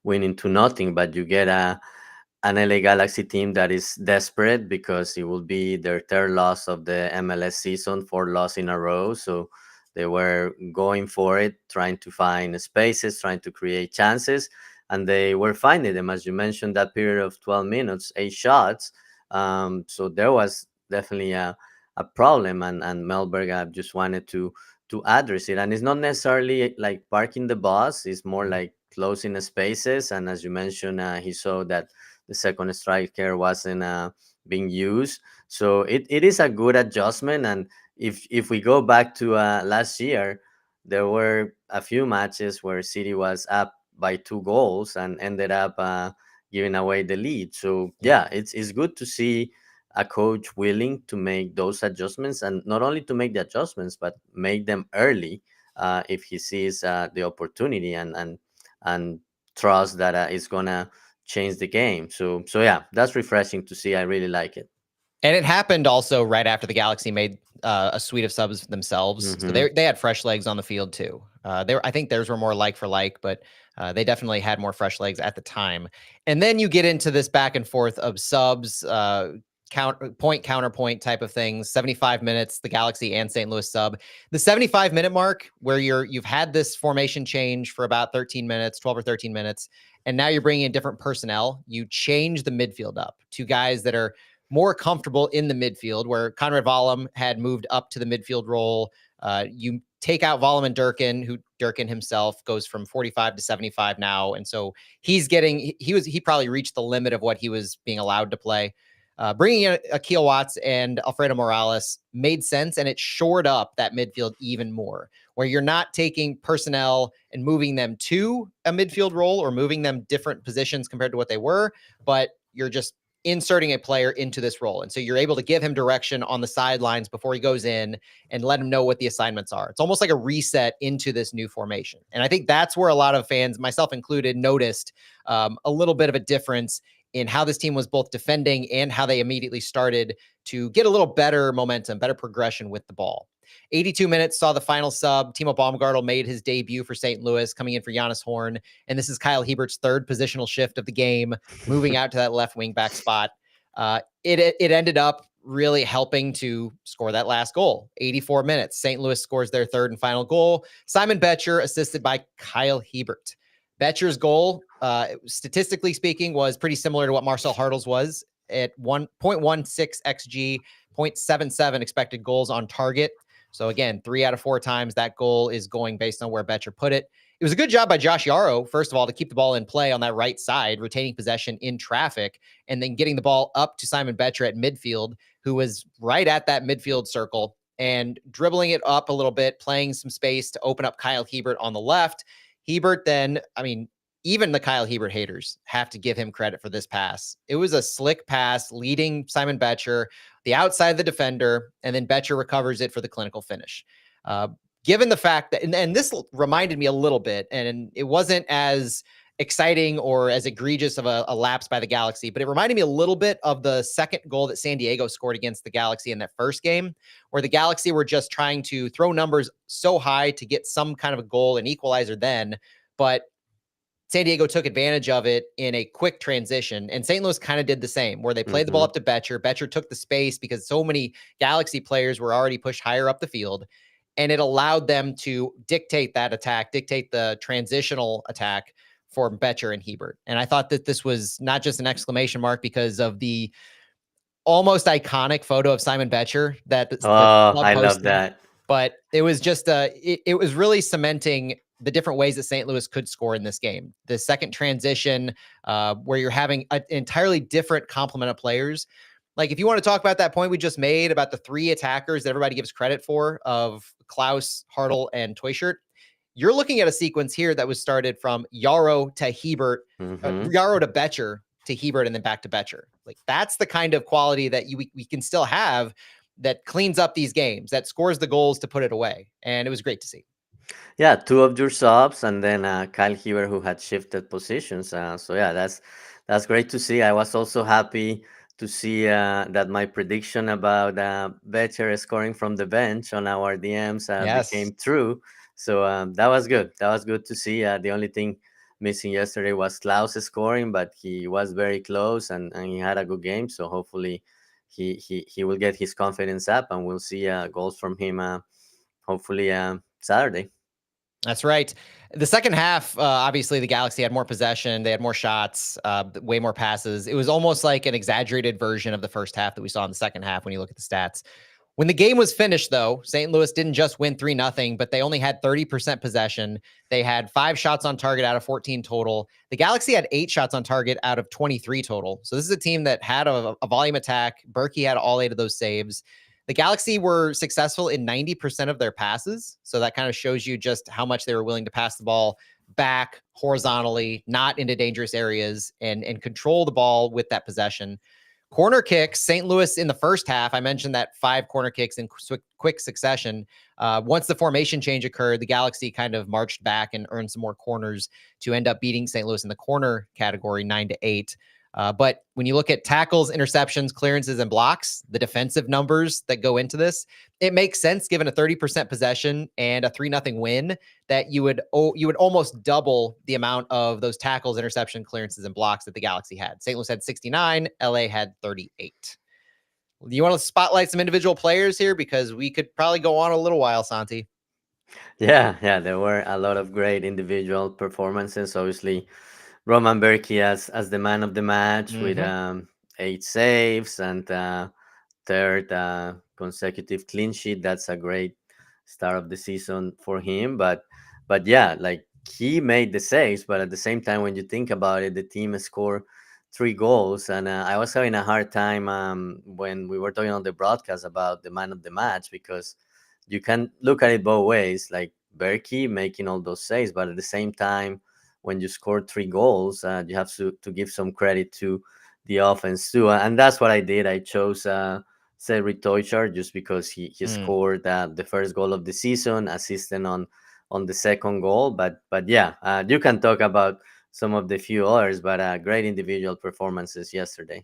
winning to nothing, but you get an LA Galaxy team that is desperate because it will be their third loss of the MLS season, four loss in a row. So they were going for it, trying to find spaces, trying to create chances, and they were finding them. As you mentioned, that period of 12 minutes, 8 shots. So there was definitely a problem, and Melberg just wanted to address it. And it's not necessarily like parking the bus; it's more like closing the spaces. And as you mentioned, he saw that the second striker wasn't being used. So it is a good adjustment. And if we go back to last year, there were a few matches where City was up by 2 goals and ended up giving away the lead. So Yep. yeah, it's good to see a coach willing to make those adjustments, and not only to make the adjustments, but make them early if he sees the opportunity, and trust that it's gonna change the game. So yeah, that's refreshing to see. I really like it. And it happened also right after the Galaxy made a suite of subs themselves, so Hmm. they had fresh legs on the field too. I think theirs were more like for like, but they definitely had more fresh legs at the time. And then you get into this back and forth of subs, counterpoint type of things. 75 minutes, the Galaxy and St. Louis sub. The 75-minute mark, where you've had this formation change for about 13 minutes, 12 or 13 minutes, and now you're bringing in different personnel. You change the midfield up to guys that are more comfortable in the midfield, where Conrad Vollum had moved up to the midfield role. You take out Vollum and Durkin, who Durkin himself goes from 45 to 75 now. And so he probably reached the limit of what he was being allowed to play. Bringing in Akil Watts and Alfredo Morales made sense, and it shored up that midfield even more, where you're not taking personnel and moving them to a midfield role or moving them different positions compared to what they were, but you're just inserting a player into this role. And so you're able to give him direction on the sidelines before he goes in and let him know what the assignments are. It's almost like a reset into this new formation. And I think that's where a lot of fans, myself included, noticed a little bit of a difference in how this team was both defending and how they immediately started to get a little better momentum, better progression with the ball. 82 minutes saw the final sub. Timo Baumgartel made his debut for St. Louis, coming in for Giannis Horn. And this is Kyle Hiebert's third positional shift of the game, moving out to that left wing back spot. It ended up really helping to score that last goal. 84 minutes. St. Louis scores their third and final goal. Simon Betcher, assisted by Kyle Hiebert. Betcher's goal, statistically speaking, was pretty similar to what Marcel Hartl's was at 1.16 XG, 0.77 expected goals on target. So again, 3 out of 4 times that goal is going based on where Betcher put it. It was a good job by Josh Yarrow, first of all, to keep the ball in play on that right side, retaining possession in traffic, and then getting the ball up to Simon Betcher at midfield, who was right at that midfield circle, and dribbling it up a little bit, playing some space to open up Kyle Hiebert on the left. Hiebert then, even the Kyle Hiebert haters have to give him credit for this pass. It was a slick pass leading Simon Betcher, the outside of the defender, and then Betcher recovers it for the clinical finish. Given the fact that, and this reminded me a little bit, and it wasn't as exciting or as egregious of a lapse by the Galaxy, but it reminded me a little bit of the second goal that San Diego scored against the Galaxy in that first game, where the Galaxy were just trying to throw numbers so high to get some kind of a goal, an equalizer then, but San Diego took advantage of it in a quick transition, and St. Louis kind of did the same, where they played the ball up to Betcher. Betcher took the space because so many Galaxy players were already pushed higher up the field, and it allowed them to dictate that attack, dictate the transitional attack for Betcher and Hiebert. And I thought that this was not just an exclamation mark because of the almost iconic photo of Simon Betcher that the Oh, club I love posted, that. but it was just it was really cementing the different ways that St. Louis could score in this game. The second transition, where you're having an entirely different complement of players. Like, if you want to talk about that point we just made about the 3 attackers that everybody gives credit for, of Klaus, Hartl, and Toyshirt, you're looking at a sequence here that was started from Yarrow to Hiebert, Hmm. Yarrow to Betcher to Hebert and then back to Betcher. Like that's the kind of quality that we can still have that cleans up these games, that scores the goals to put it away. And it was great to see. Yeah, two of your subs, and then Kyle Heaver who had shifted positions. So yeah, that's great to see. I was also happy to see that my prediction about Betcher scoring from the bench on our DMs Yes. became true. So that was good. That was good to see. The only thing missing yesterday was Klaus scoring, but he was very close and he had a good game. So hopefully he will get his confidence up, and we'll see goals from him. Hopefully Saturday. That's right. The second half, obviously, the Galaxy had more possession. They had more shots, way more passes. It was almost like an exaggerated version of the first half that we saw in the second half when you look at the stats. When the game was finished, though, St. Louis didn't just win 3-0, but they only had 30% possession. They had 5 shots on target out of 14 total. The Galaxy had 8 shots on target out of 23 total. So this is a team that had a volume attack. Berkey had all 8 of those saves. The Galaxy were successful in 90% of their passes. So that kind of shows you just how much they were willing to pass the ball back horizontally, not into dangerous areas, and control the ball with that possession. Corner kicks, St. Louis in the first half, I mentioned that 5 corner kicks in quick succession. Once the formation change occurred, the Galaxy kind of marched back and earned some more corners to end up beating St. Louis in the corner category 9-8. But when you look at tackles, interceptions, clearances, and blocks, the defensive numbers that go into this, it makes sense given a 30% possession and a 3-0 win that you would almost double the amount of those tackles, interception, clearances, and blocks that the Galaxy had. St. Louis had 69, LA had 38. Do you want to spotlight some individual players here? Because we could probably go on a little while, Santi. Yeah, there were a lot of great individual performances. Obviously, Roman Berkey as the man of the match with Mm-hmm. 8 saves and third consecutive clean sheet. That's a great start of the season for him. But yeah, like he made the saves, but at the same time, when you think about it, the team scored 3 goals, and I was having a hard time when we were talking on the broadcast about the man of the match, because you can look at it both ways, like Berkey making all those saves, but at the same time, when you scored 3 goals, you have to give some credit to the offense too, and that's what I did. I chose Cedric Teuchart just because he Mm. scored the first goal of the season, assisting on the second goal. But yeah, you can talk about some of the few others, but great individual performances yesterday.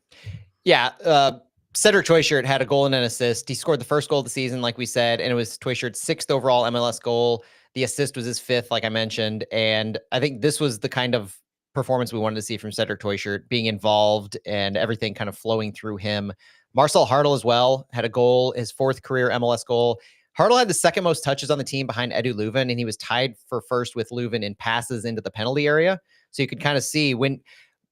Yeah, Cedric Teuchert had a goal and an assist. He scored the first goal of the season, like we said, and it was Teuchert's 6th overall MLS goal. The assist was his 5th, like I mentioned. And I think this was the kind of performance we wanted to see from Cedric Teuchert, being involved and everything kind of flowing through him. Marcel Hartl as well had a goal, his 4th career MLS goal. Hartl had the second most touches on the team behind Edu Leuven, and he was tied for first with Leuven in passes into the penalty area. So you could kind of see when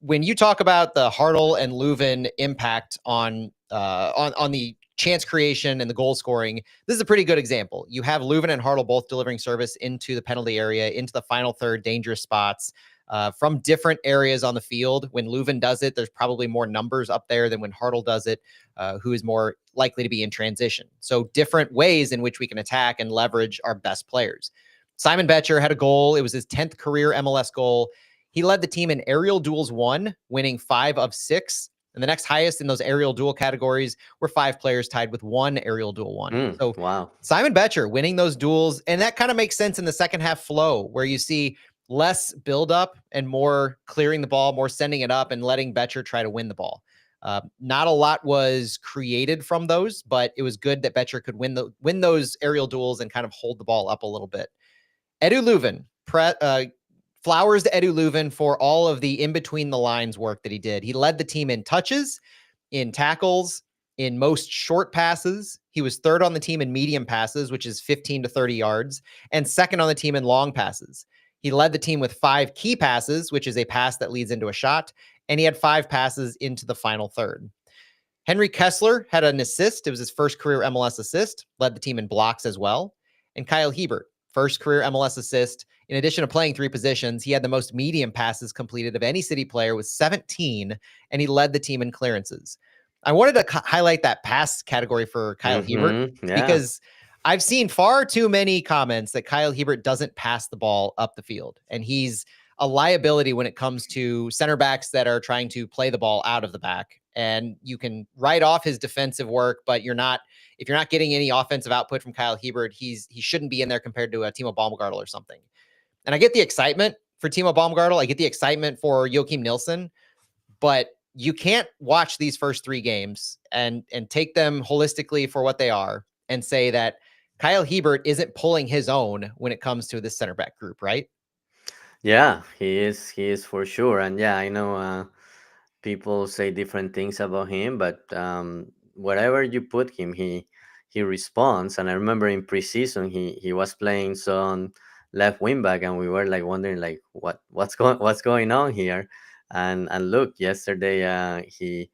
you talk about the Hartl and Leuven impact on the chance creation and the goal scoring, this is a pretty good example. You have Leuven and Hartl both delivering service into the penalty area, into the final third, dangerous spots from different areas on the field. When Leuven does it, there's probably more numbers up there than when Hartl does it, who is more likely to be in transition. So different ways in which we can attack and leverage our best players. Simon Betcher had a goal. It was his 10th career MLS goal. He led the team in aerial duels won, winning 5 of 6. And the next highest in those aerial duel categories were 5 players tied with 1 aerial duel won. So Wow. Simon Betcher winning those duels. And that kind of makes sense in the second half flow, where you see less buildup and more clearing the ball, more sending it up and letting Betcher try to win the ball. Not a lot was created from those, but it was good that Betcher could win those aerial duels and kind of hold the ball up a little bit. Edu Leuven, flowers to Edu Leuven for all of the in between the lines work that he did. He led the team in touches, in tackles, in most short passes. He was 3rd on the team in medium passes, which is 15 to 30 yards, and 2nd on the team in long passes. He led the team with 5 key passes, which is a pass that leads into a shot, and he had 5 passes into the final third. Henry Kessler had an assist. It was his first career MLS assist, led the team in blocks as well. And Kyle Hebert, first career MLS assist. In addition to playing 3 positions, he had the most medium passes completed of any City player with 17, and he led the team in clearances. I wanted to highlight that pass category for Kyle Hebert Yeah. because I've seen far too many comments that Kyle Hebert doesn't pass the ball up the field. And he's a liability when it comes to center backs that are trying to play the ball out of the back. And you can write off his defensive work, but if you're not getting any offensive output from Kyle Hiebert, he shouldn't be in there compared to a Timo Baumgartel or something. And I get the excitement for Timo Baumgartel. I get the excitement for Joachim Nilsson, but you can't watch these first 3 games and take them holistically for what they are and say that Kyle Hiebert isn't pulling his own when it comes to this center back group, right? Yeah, he is. He is for sure. And yeah, I know people say different things about him, but wherever you put him, he responds. And I remember in preseason, he was playing some left wing back, and we were like wondering like what's going on here. And look, yesterday he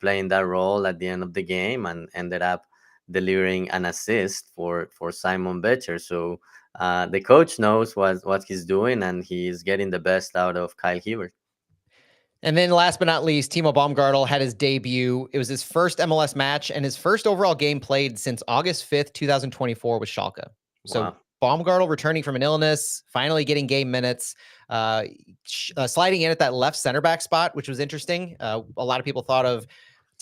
played in that role at the end of the game and ended up delivering an assist for Simon Becher. So the coach knows what he's doing, and he's getting the best out of Kyle Hiebert. And then last but not least, Timo Baumgartel had his debut. It was his first MLS match and his first overall game played since August 5th, 2024 with Schalke. So Wow. Baumgartel returning from an illness, finally getting game minutes, sliding in at that left center back spot, which was interesting. A lot of people thought of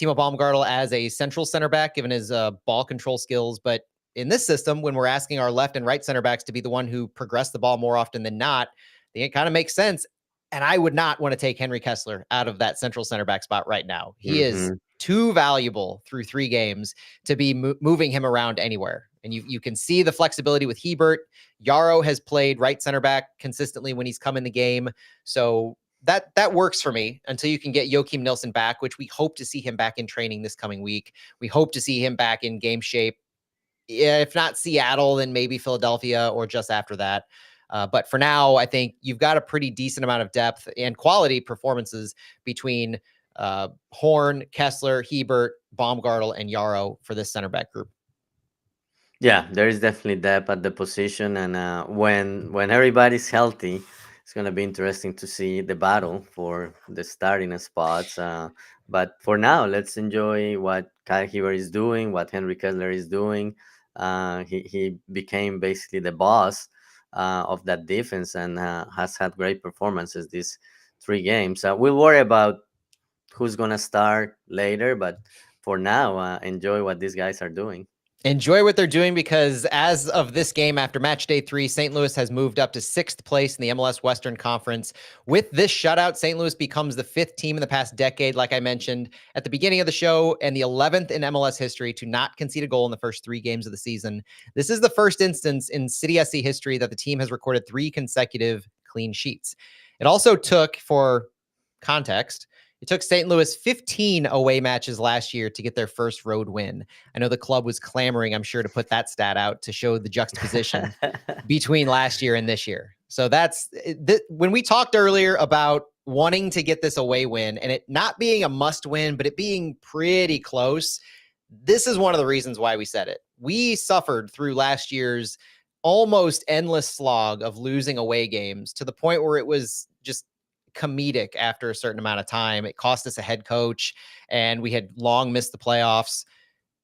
Timo Baumgartel as a central center back, given his ball control skills. But in this system, when we're asking our left and right center backs to be the one who progress the ball more often than not, I think it kind of makes sense. And I would not want to take Henry Kessler out of that central center back spot right now. He is too valuable through 3 games to be moving him around anywhere. And you can see the flexibility with Hiebert. Yarrow has played right center back consistently when he's come in the game. So that works for me until you can get Joachim Nilsson back, which we hope to see him back in training this coming week. We hope to see him back in game shape. If not Seattle, then maybe Philadelphia or just after that. But for now, I think you've got a pretty decent amount of depth and quality performances between Horn, Kessler, Hiebert, Baumgartel, and Yarrow for this center back group. Yeah, there is definitely depth at the position, and when everybody's healthy, it's gonna be interesting to see the battle for the starting spots. But for now, let's enjoy what Kyle Hiebert is doing, what Henry Kessler is doing. He became basically the boss of that defense and has had great performances these 3 games. We'll worry about who's gonna start later, but for now, enjoy what these guys are doing. Enjoy what they're doing, because as of this game after match day 3, St. Louis has moved up to 6th place in the MLS Western Conference. With this shutout, St. Louis becomes the 5th team in the past decade, like I mentioned at the beginning of the show, and the 11th in MLS history to not concede a goal in the first 3 games of the season. This is the first instance in City SC history that the team has recorded 3 consecutive clean sheets. It also took, for context, it took St. Louis 15 away matches last year to get their first road win. I know the club was clamoring, I'm sure, to put that stat out to show the juxtaposition between last year and this year. So that's when we talked earlier about wanting to get this away win and it not being a must win, but it being pretty close. This is one of the reasons why we said it. We suffered through last year's almost endless slog of losing away games to the point where it was just comedic after a certain amount of time. It cost us a head coach and we had long missed the playoffs.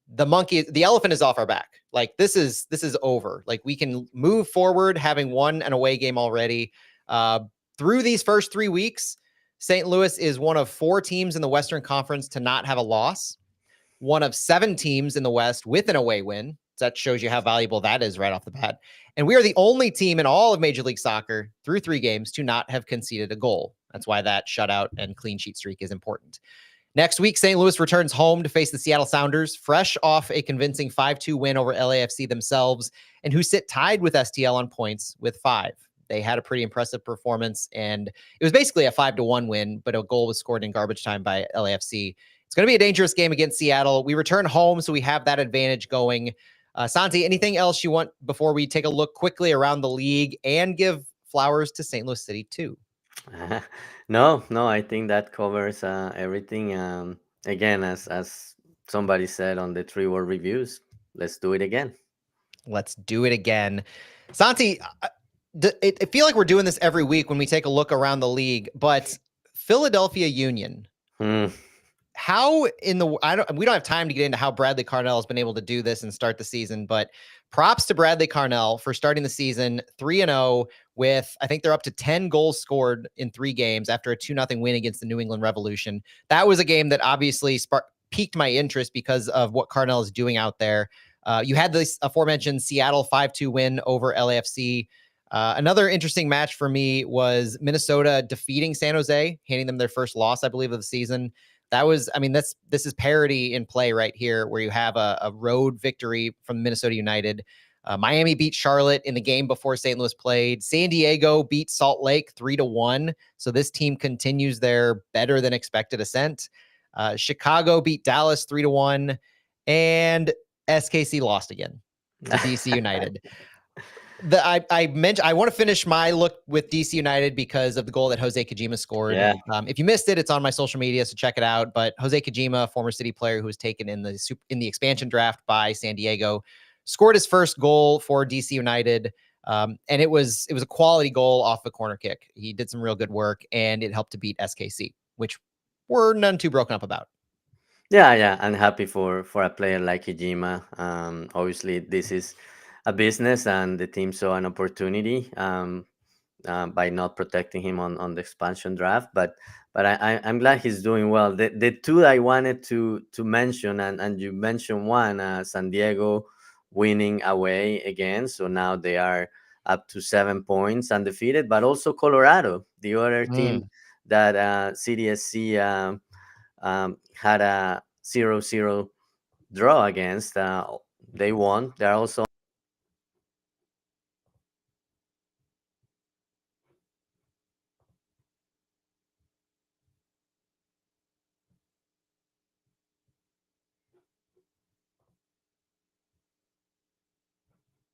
The elephant is off our back. Like this is over. Like we can move forward having won an away game already. Through these first 3 weeks, St. Louis is one of 4 teams in the Western Conference to not have a loss. One of 7 teams in the West with an away win. So that shows you how valuable that is right off the bat. And we are the only team in all of Major League Soccer through 3 games to not have conceded a goal. That's why that shutout and clean sheet streak is important. Next week, St. Louis returns home to face the Seattle Sounders, fresh off a convincing 5-2 win over LAFC themselves, and who sit tied with STL on points with 5. They had a pretty impressive performance, and it was basically a 5-1 win, but a goal was scored in garbage time by LAFC. It's going to be a dangerous game against Seattle. We return home, so we have that advantage going. Santi, anything else you want before we take a look quickly around the league and give flowers to St. Louis City too? No, I think that covers everything. Again, as somebody said on the 3 word reviews, let's do it again. Let's do it again. Santi, I feel like we're doing this every week when we take a look around the league, but Philadelphia Union, how in the we don't have time to get into how Bradley Carnell has been able to do this and start the season, but props to Bradley Carnell for starting the season 3-0 with, I think they're up to 10 goals scored in 3 games after a 2-0 win against the New England Revolution. That was a game that obviously piqued my interest because of what Carnell is doing out there. You had this aforementioned Seattle 5-2 win over LAFC. Another interesting match for me was Minnesota defeating San Jose, handing them their first loss, I believe, of the season. That was, I mean, this is parity in play right here, where you have a road victory from Minnesota United. Miami beat Charlotte in the game before St. Louis played. San Diego beat Salt Lake 3-1. So this team continues their better than expected ascent. Chicago beat Dallas 3-1, and SKC lost again to DC United. I mentioned I want to finish my look with DC United because of the goal that Jose Kojima scored. Yeah. If you missed it, it's on my social media, so check it out. But Jose Kojima, former City player who was taken in the expansion draft by San Diego, scored his first goal for DC United, and it was a quality goal off a corner kick. He did some real good work, and it helped to beat SKC, which we're none too broken up about. Yeah, I'm happy for a player like Hijima. Obviously, this is a business, and the team saw an opportunity by not protecting him on the expansion draft. But I'm glad he's doing well. The two I wanted to mention, and you mentioned one, San Diego winning away again, so now they are up to 7 points undefeated. But also Colorado, the other team that CDSC. Had a 0-0 draw against. They won. They're also.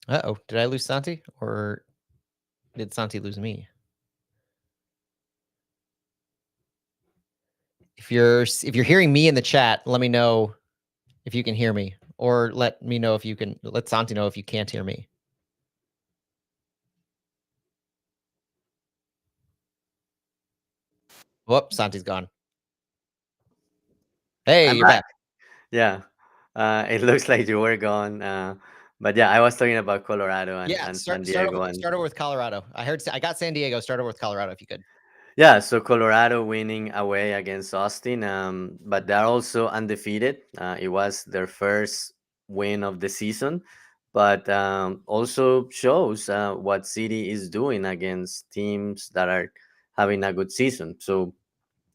Uh-oh, did I lose Santi, or did Santi lose me? If you're hearing me in the chat, let me know if you can hear me, or let me know if you can. Let Santi know if you can't hear me. Whoop, Santi's gone. Hey, you're back. Yeah, it looks like you were gone. But yeah, I was talking about Colorado and, San Diego. Start over with Colorado. I got San Diego. Start over with Colorado if you could. Yeah, so Colorado winning away against Austin, but they're also undefeated. It was their first win of the season, but also shows what City is doing against teams that are having a good season. So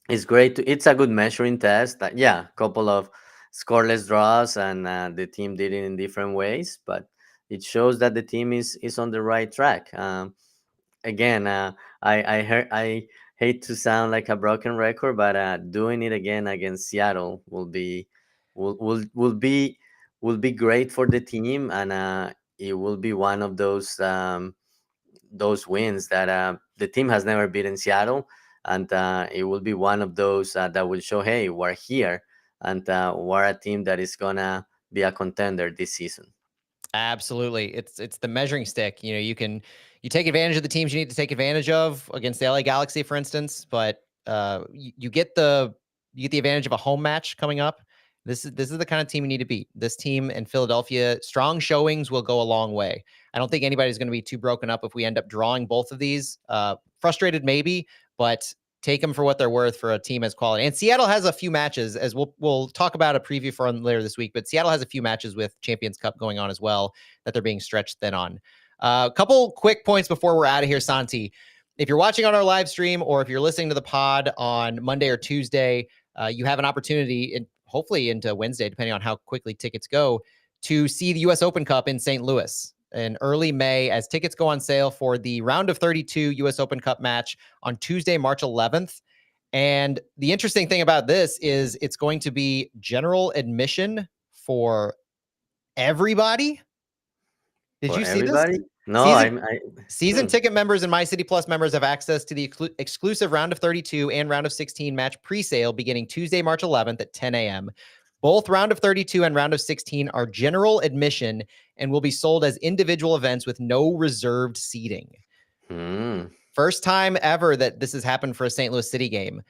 it's great. It's a good measuring test. Yeah, a couple of scoreless draws, and the team did it in different ways, but it shows that the team is on the right track. Again, I hate to sound like a broken record, but doing it again against Seattle will be great for the team, and it will be one of those wins that the team has never beaten Seattle, and it will be one of those that will show, hey, we're here, and we're a team that is gonna be a contender this season. Absolutely. It's the measuring stick. You know, you take advantage of the teams you need to take advantage of against the LA Galaxy, for instance, but you get the advantage of a home match coming up. This is the kind of team you need to beat. This team in Philadelphia, strong showings will go a long way. I don't think anybody's going to be too broken up if we end up drawing both of these. Frustrated maybe, but take them for what they're worth for a team as quality. And Seattle has a few matches, as we'll talk about a preview for later this week, but Seattle has a few matches with Champions Cup going on as well that they're being stretched thin on. A couple quick points before we're out of here, Santi. If you're watching on our live stream, or if you're listening to the pod on Monday or Tuesday, you have an opportunity, and hopefully into Wednesday, depending on how quickly tickets go, to see the U.S. Open Cup in St. Louis in early May, as tickets go on sale for the round of 32 U.S. Open Cup match on Tuesday, March 11th. And the interesting thing about this is it's going to be general admission for everybody. Did For you see everybody? this? No, Season ticket members and My City Plus members have access to the exclusive round of 32 and round of 16 match pre-sale beginning Tuesday, March 11th at 10 a.m. Both round of 32 and round of 16 are general admission and will be sold as individual events with no reserved seating. First time ever that this has happened for a St. Louis City game.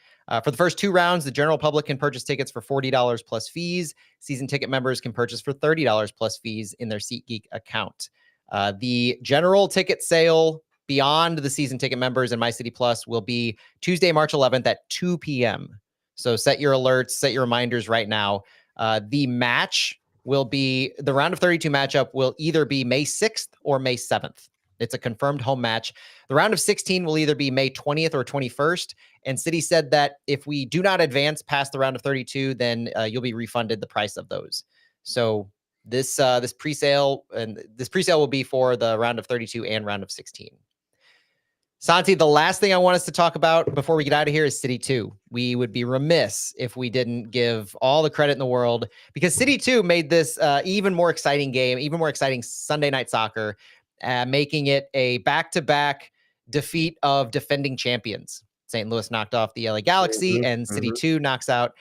For the first 2 rounds, the general public can purchase tickets for $40 plus fees. Season ticket members can purchase for $30 plus fees in their SeatGeek account. The general ticket sale beyond the season ticket members and My City Plus will be Tuesday, March 11th at 2 p.m. So set your alerts, set your reminders right now. The match will be the round of 32 matchup will either be May 6th or May 7th. It's a confirmed home match. The round of 16 will either be May 20th or 21st. And City said that if we do not advance past the round of 32, then you'll be refunded the price of those. So this presale will be for the round of 32 and round of 16. Santi, the last thing I want us to talk about before we get out of here is City 2. We would be remiss if we didn't give all the credit in the world, because City 2 made this even more exciting game, even more exciting Sunday night soccer, making it a back-to-back defeat of defending champions. St. Louis knocked off the LA Galaxy, and City 2 knocks out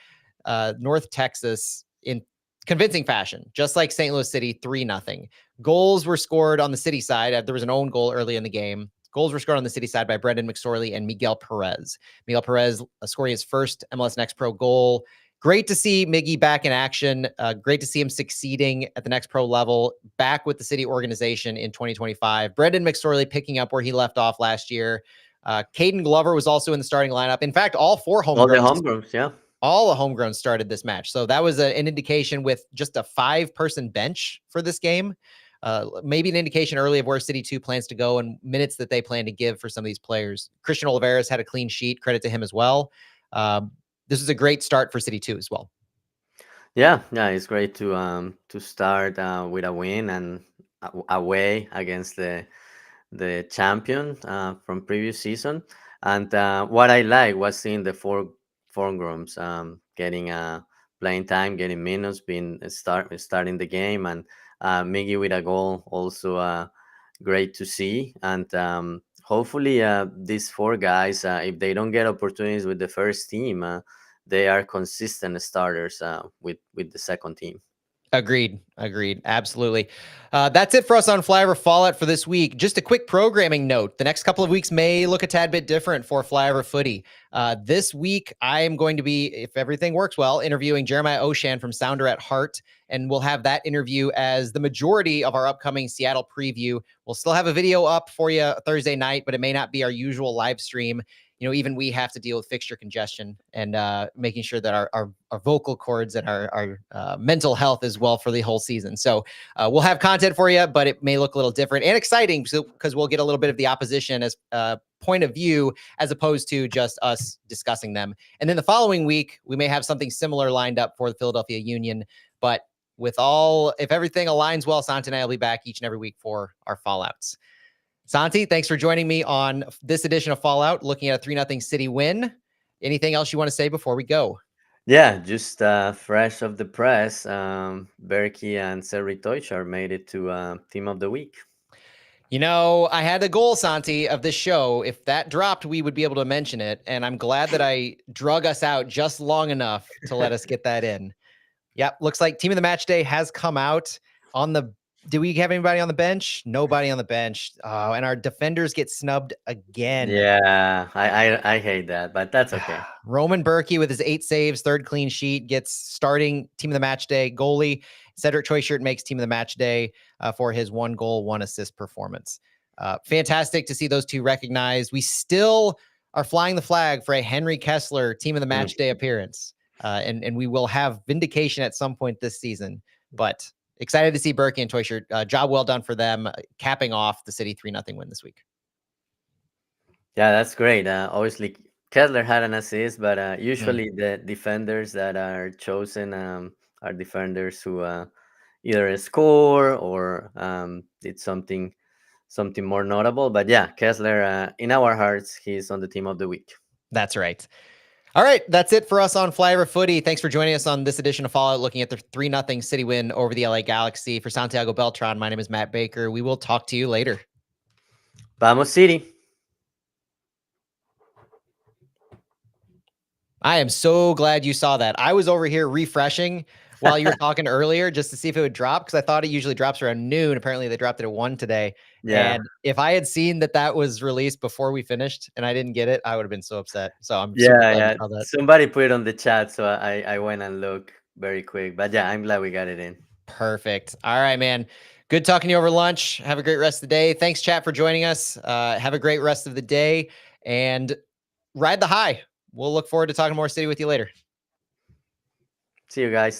North Texas in convincing fashion, just like St. Louis City, 3-0. Goals were scored on the City side. There was an own goal early in the game. Goals were scored on the City side by Brendan McSorley and Miguel Perez. Miguel Perez scoring his first MLS Next Pro goal. Great to see Miggy back in action. Great to see him succeeding at the Next Pro level, back with the City organization in 2025. Brendan McSorley picking up where he left off last year. Caden Glover was also in the starting lineup. In fact, all the homegrowns, yeah. All the homegrown started this match. So that was an indication with just a 5-person bench for this game. Maybe an indication early of where City 2 plans to go and minutes that they plan to give for some of these players. Christian Oliveras had a clean sheet. Credit to him as well. This is a great start for City 2 as well. Yeah, it's great to start with a win and away against the champion from previous season. And what I like was seeing the foregrooms getting playing time, getting minutes, starting the game, and Miggy with a goal also great to see. And hopefully these 4 guys, if they don't get opportunities with the first team, they are consistent starters with the second team. Agreed. Absolutely. That's it for us on Flyover Fallout for this week. Just a quick programming note. The next couple of weeks may look a tad bit different for Flyover Footy. This week, I am going to be, if everything works well, interviewing Jeremiah Oshan from Sounder at Heart, and we'll have that interview as the majority of our upcoming Seattle preview. We'll still have a video up for you Thursday night, but it may not be our usual live stream. Even we have to deal with fixture congestion and making sure that our vocal cords and our mental health is well for the whole season. So we'll have content for you, but it may look a little different and exciting because we'll get a little bit of the opposition as point of view as opposed to just us discussing them. And then the following week, we may have something similar lined up for the Philadelphia Union. But if everything aligns well, Santi and I will be back each and every week for our Fallouts. Santi, thanks for joining me on this edition of Fallout, looking at a 3-0 City win. Anything else you want to say before we go? Yeah, just fresh off the press, Berkey and Cedric Teuchar made it to Team of the Week. I had a goal, Santi, of this show. If that dropped, we would be able to mention it. And I'm glad that I drug us out just long enough to let us get that in. Yep, looks like Team of the Match Day has come out. Do we have anybody on the bench? Nobody on the bench. Oh, and our defenders get snubbed again. Yeah, I hate that, but that's okay. Roman Berkey with his 8 saves, 3rd clean sheet, gets starting Team of the Match Day goalie. Cedric Teuchart makes Team of the Match Day for his 1 goal, 1 assist performance. Fantastic to see those 2 recognized. We still are flying the flag for a Henry Kessler Team of the Match Day appearance. And we will have vindication at some point this season. But excited to see Berkey and Teuchart. Job well done for them, capping off the City 3-0 win this week. Yeah, that's great. Obviously, Kessler had an assist, but usually the defenders that are chosen are defenders who either score or did something more notable. But yeah, Kessler, in our hearts, he's on the Team of the Week. That's right. All right, that's it for us on Flyover Footy. Thanks for joining us on this edition of Fallout, looking at the 3-0 City win over the LA Galaxy. For Santiago Beltran, my name is Matt Baker. We will talk to you later. Vamos, City. I am so glad you saw that. I was over here refreshing while you were talking earlier just to see if it would drop, because I thought it usually drops around noon. Apparently they dropped it at 1 today. Yeah. And if I had seen that was released before we finished and I didn't get it, I would have been so upset. So I'm super Yeah, glad you yeah. saw that. Somebody put it on the chat, so I went and looked very quick. But yeah, I'm glad we got it in. Perfect. All right, man. Good talking to you over lunch. Have a great rest of the day. Thanks, chat, for joining us. Have a great rest of the day and ride the high. We'll look forward to talking more City with you later. See you guys.